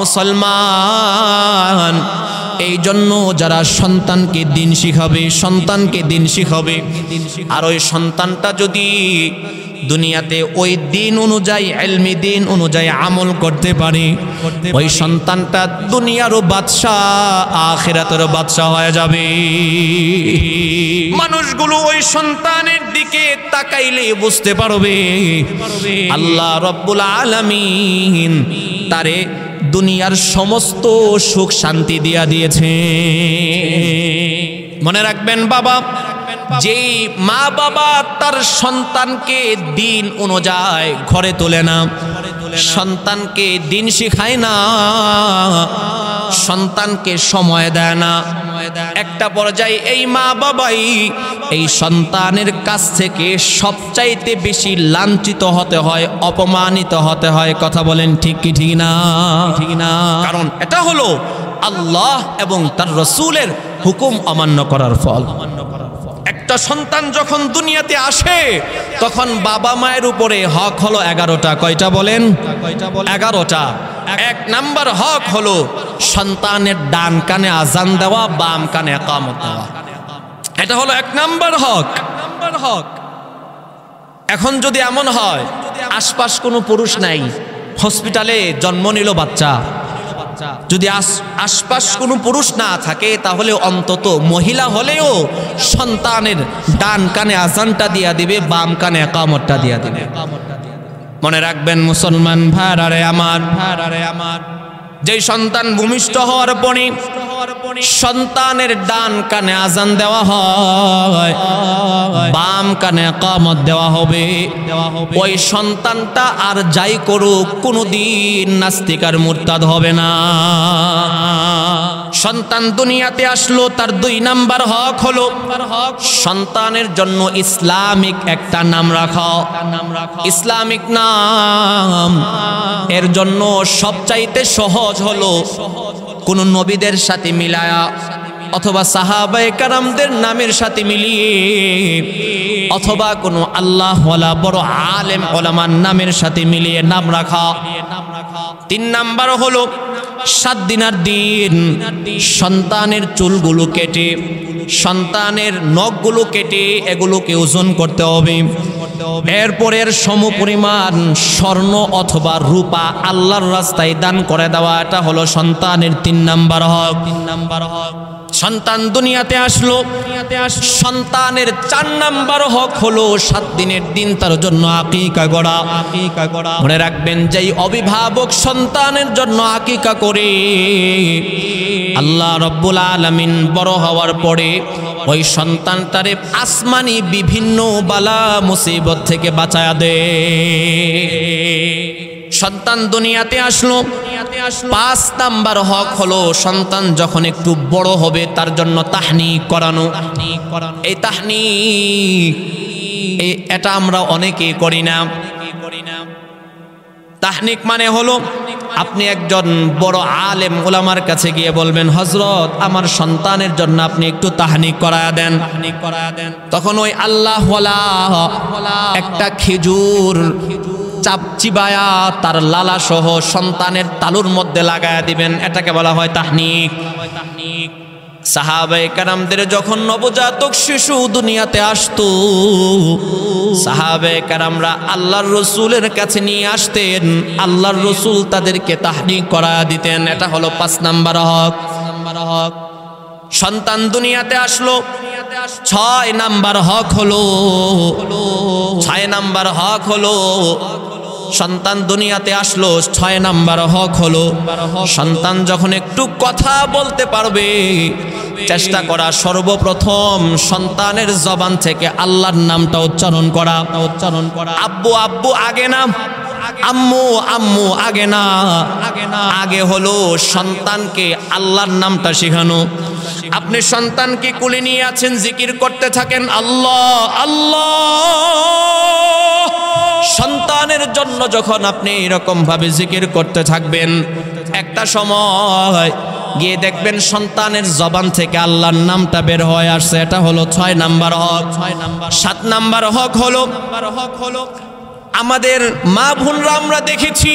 মুসলমান, এই জন্য যারা সন্তানকে দিন শিখাবে, সন্তানকে দিন শিখাবে, আর ওই সন্তানটা যদি দুনিয়াতে ওই দিন অনুযায়ী ইলমি দিন অনুযায়ী আমল করতে পারে, ওই সন্তানটা দুনিয়ারও বাদশা আখিরাতেরও বাদশা হয়ে যাবে। মানুষগুলো ওই সন্তানের দিকে তাকাইলে বুঝতে পারবে আল্লাহ রাব্বুল আলামিন তারে দুনিয়ার সমস্ত সুখ শান্তি দিয়া দিয়েছে। মনে রাখবেন বাবা, যেই মা বাবা তার সন্তানকে দিন অনুযায়ী ঘরে তোলে না, সন্তানকে দিন শিখায় না, সন্তানকে সময় দেয় না, একটা পর্যায়ে এই মা বাবাই এই সন্তানের কাছ থেকে সবচাইতে বেশি লাঞ্ছিত হতে হয়, অপমানিত হতে হয়। কথা বলেন ঠিক কি ঠিক না? ঠিক না? কারণ এটা হলো আল্লাহ এবং তার রাসূলের হুকুম অমান্য করার ফল। একটা সন্তান যখন দুনিয়াতে আসে তখন বাবা মায়ের উপরে হক হলো 11টা। কয়টা বলেন? 11টা। 1 নাম্বার হক হলো সন্তানের ডান কানে আজান দেওয়া, বাম কানে ইকামত দেওয়া। এটা হলো 1 নাম্বার হক। এখন যদি এমন হয় আশপাশ কোনো পুরুষ নাই, হসপিটালে জন্ম নিল বাচ্চা, যদি আশপাশ কোনো পুরুষ না থাকে তাহলে অন্তত মহিলা হলেও সন্তানের ডান কানে আজানটা দিয়া দিবে, বাম কানে ইকামতটা দিয়া দিবে। মনে রাখবেন মুসলমান ভাইরারে আমার, যেই সন্তান ভূমিষ্ঠ হওয়ার পরে সন্তানের ডান কানে আজান দেওয়া হয়, বাম কানে ইকামত দেওয়া হবে, ওই সন্তানটা আর যাই করুক কোনোদিন নাস্তিক আর মুরতাদ হবে না। সন্তান দুনিয়াতে আসলো, তার 2 নাম্বার হক হলো সন্তানের জন্য ইসলামিক একটা নাম রাখা। ইসলামিক নাম এর জন্য সবচাইতে সহজ হলো কোন নবীদের সাথে মিলায়া অথবা সাহাবায়ে কেরামদের নামের সাথে মিলিয়ে অথবা কোনো আল্লাহওয়ালা বড় আলেম ওলামার নামের সাথে মিলিয়ে নাম রাখা। 3 নাম্বার হলো 7 দিনার দিন সন্তানের চুলগুলো কেটে, সন্তানের নখগুলো কেটে এগুলোকে ওজন করতে হবে। এরপরের সমপরিমাণ স্বর্ণ অথবা রূপা আল্লাহর রাস্তায় দান করে দেওয়া, এটা হলো সন্তানের 3 নাম্বার হক। সন্তান দুনিয়াতে আসলো, সন্তানের 4 নাম্বার হক হলো 7 দিনের দিন তার জন্য আকিকা গড়া। মনে রাখবেন, যেই অভিভাবক সন্তানের জন্য আকিকা করে আল্লাহ রাব্বুল আলামিন বড় হওয়ার পরে ওই সন্তানটারে আসমানি বিভিন্ন বালা মুসিবত থেকে বাঁচায়া দেয়। সন্তান দুনিয়াতে আসলো, 5 নাম্বার হক হলো সন্তান যখন একটু বড় হবে তার জন্য তাহনিক করানো। এই তাহনিক এটা আমরা অনেকেই করি না। তাহনিক মানে হলো আপনি একজন বড় আলেম উলামার কাছে গিয়ে বলবেন, হযরত আমার সন্তানের জন্য আপনি একটু তাহনিক করায়া দেন। তখন ওই আল্লাহওয়ালা একটা খেজুর চিবায়া তার লালা সহ সন্তানের তালুর মধ্যে লাগায়া দিবেন, এটাকে বলা হয় তাহনিক। সাহাবায়ে কেরামদের যখন নবজাতক শিশু দুনিয়াতে আসতো, সাহাবায়ে কেরামরা আল্লাহর রসুলের কাছে নিয়ে আসতেন, আল্লাহর রসুল তাদেরকে তাহনিক করায়া দিতেন। এটা হলো 5 নাম্বার হক। সন্তান দুনিয়াতে আসলো, 6 নাম্বার হক হলো, 6 নাম্বার হক হলো সন্তান দুনিয়াতে আসলো, 6 নাম্বার হক হলো সন্তান যখন একটু কথা বলতে পারবে, চেষ্টা করা সর্বপ্রথম সন্তানের জবান থেকে আল্লাহর নামটা উচ্চারণ করা। আব্বু আব্বু আগে না, আম্মু আম্মু আগে না, আগে হলো সন্তানকে আল্লাহর নামটা শেখানো। আপনি সন্তানকে কোলে নিয়ে আছেন, জিকির করতে থাকেন আল্লাহ আল্লাহ। সন্তানের জন্য যখন আপনি এরকম ভাবে জিকির করতে থাকবেন, একটা সময় গিয়ে দেখবেন সন্তানের জবান থেকে আল্লাহর নামটা বের হয়ে আসছে। এটা হলো 6 নাম্বার হক। 7 নাম্বার হক হলো আমাদের মা বোনরা, আমরা দেখেছি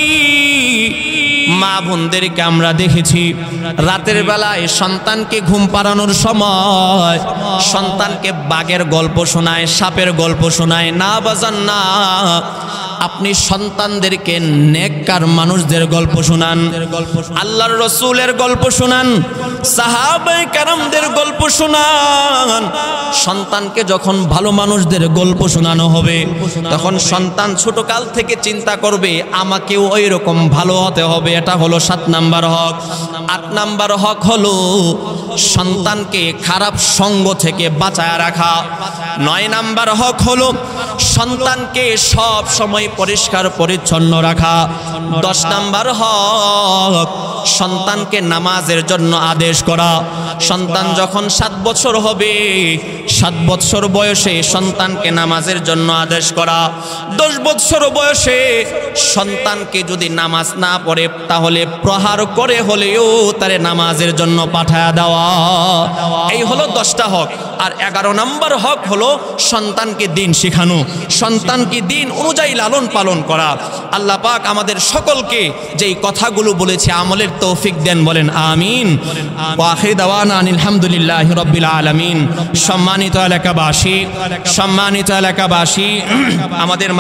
মা বোনদেরকে আমরা দেখেছি রাতের বেলায় সন্তানকে ঘুম পাড়ানোর সময় সন্তানকে বাঘের গল্প শোনায়, সাপের গল্প শোনায়। না বাজান না, আপনি সন্তানদেরকে নেককার মানুষদের গল্প শোনান, আল্লাহর রসুলের গল্প শোনান, সাহাবায়ে কেরামদের গল্প শোনান। সন্তানকে যখন ভালো মানুষদের গল্প শোনানো হবে, তখন সন্তান ছোটকাল থেকে চিন্তা করবে আমাকেও ওই রকম ভালো হতে হবে। এটা হলো 7 নাম্বার হক। 8 নাম্বার হক হলো সন্তানকে খারাপ সঙ্গ থেকে বাঁচায় রাখা। 9 নাম্বার হক হলো সন্তানকে সব সময় পরিষ্কার পরিচ্ছন্ন রাখা। 10 নাম্বার হক সন্তানকে নামাজের জন্য আদেশ করা। সন্তান যখন 7 বছর হবে, 7 বছর বয়সে সন্তানকে নামাজের জন্য আদেশ করা। 10 বছর বয়সে সন্তানকে যদি নামাজ না পড়ে, তাহলে প্রহার করে হলেও তারে নামাজের জন্য পাঠায়া দেওয়া। এই হলো 10টা হক। আর 11 নাম্বার হক হলো সন্তানকে দিন শেখানো, সন্তানকে দিন অনুযায়ী লালন পালন করা। আল্লাহ পাক আমাদের সকলকে যেই কথাগুলো বলেছে আমলের তৌফিক দেন, বলেন আমিন। ওয়া আখির দাওয়ানা আলহামদুলিল্লাহি রাব্বিল আলামিন। সম্মানিত এলাকাবাসী, আমাদের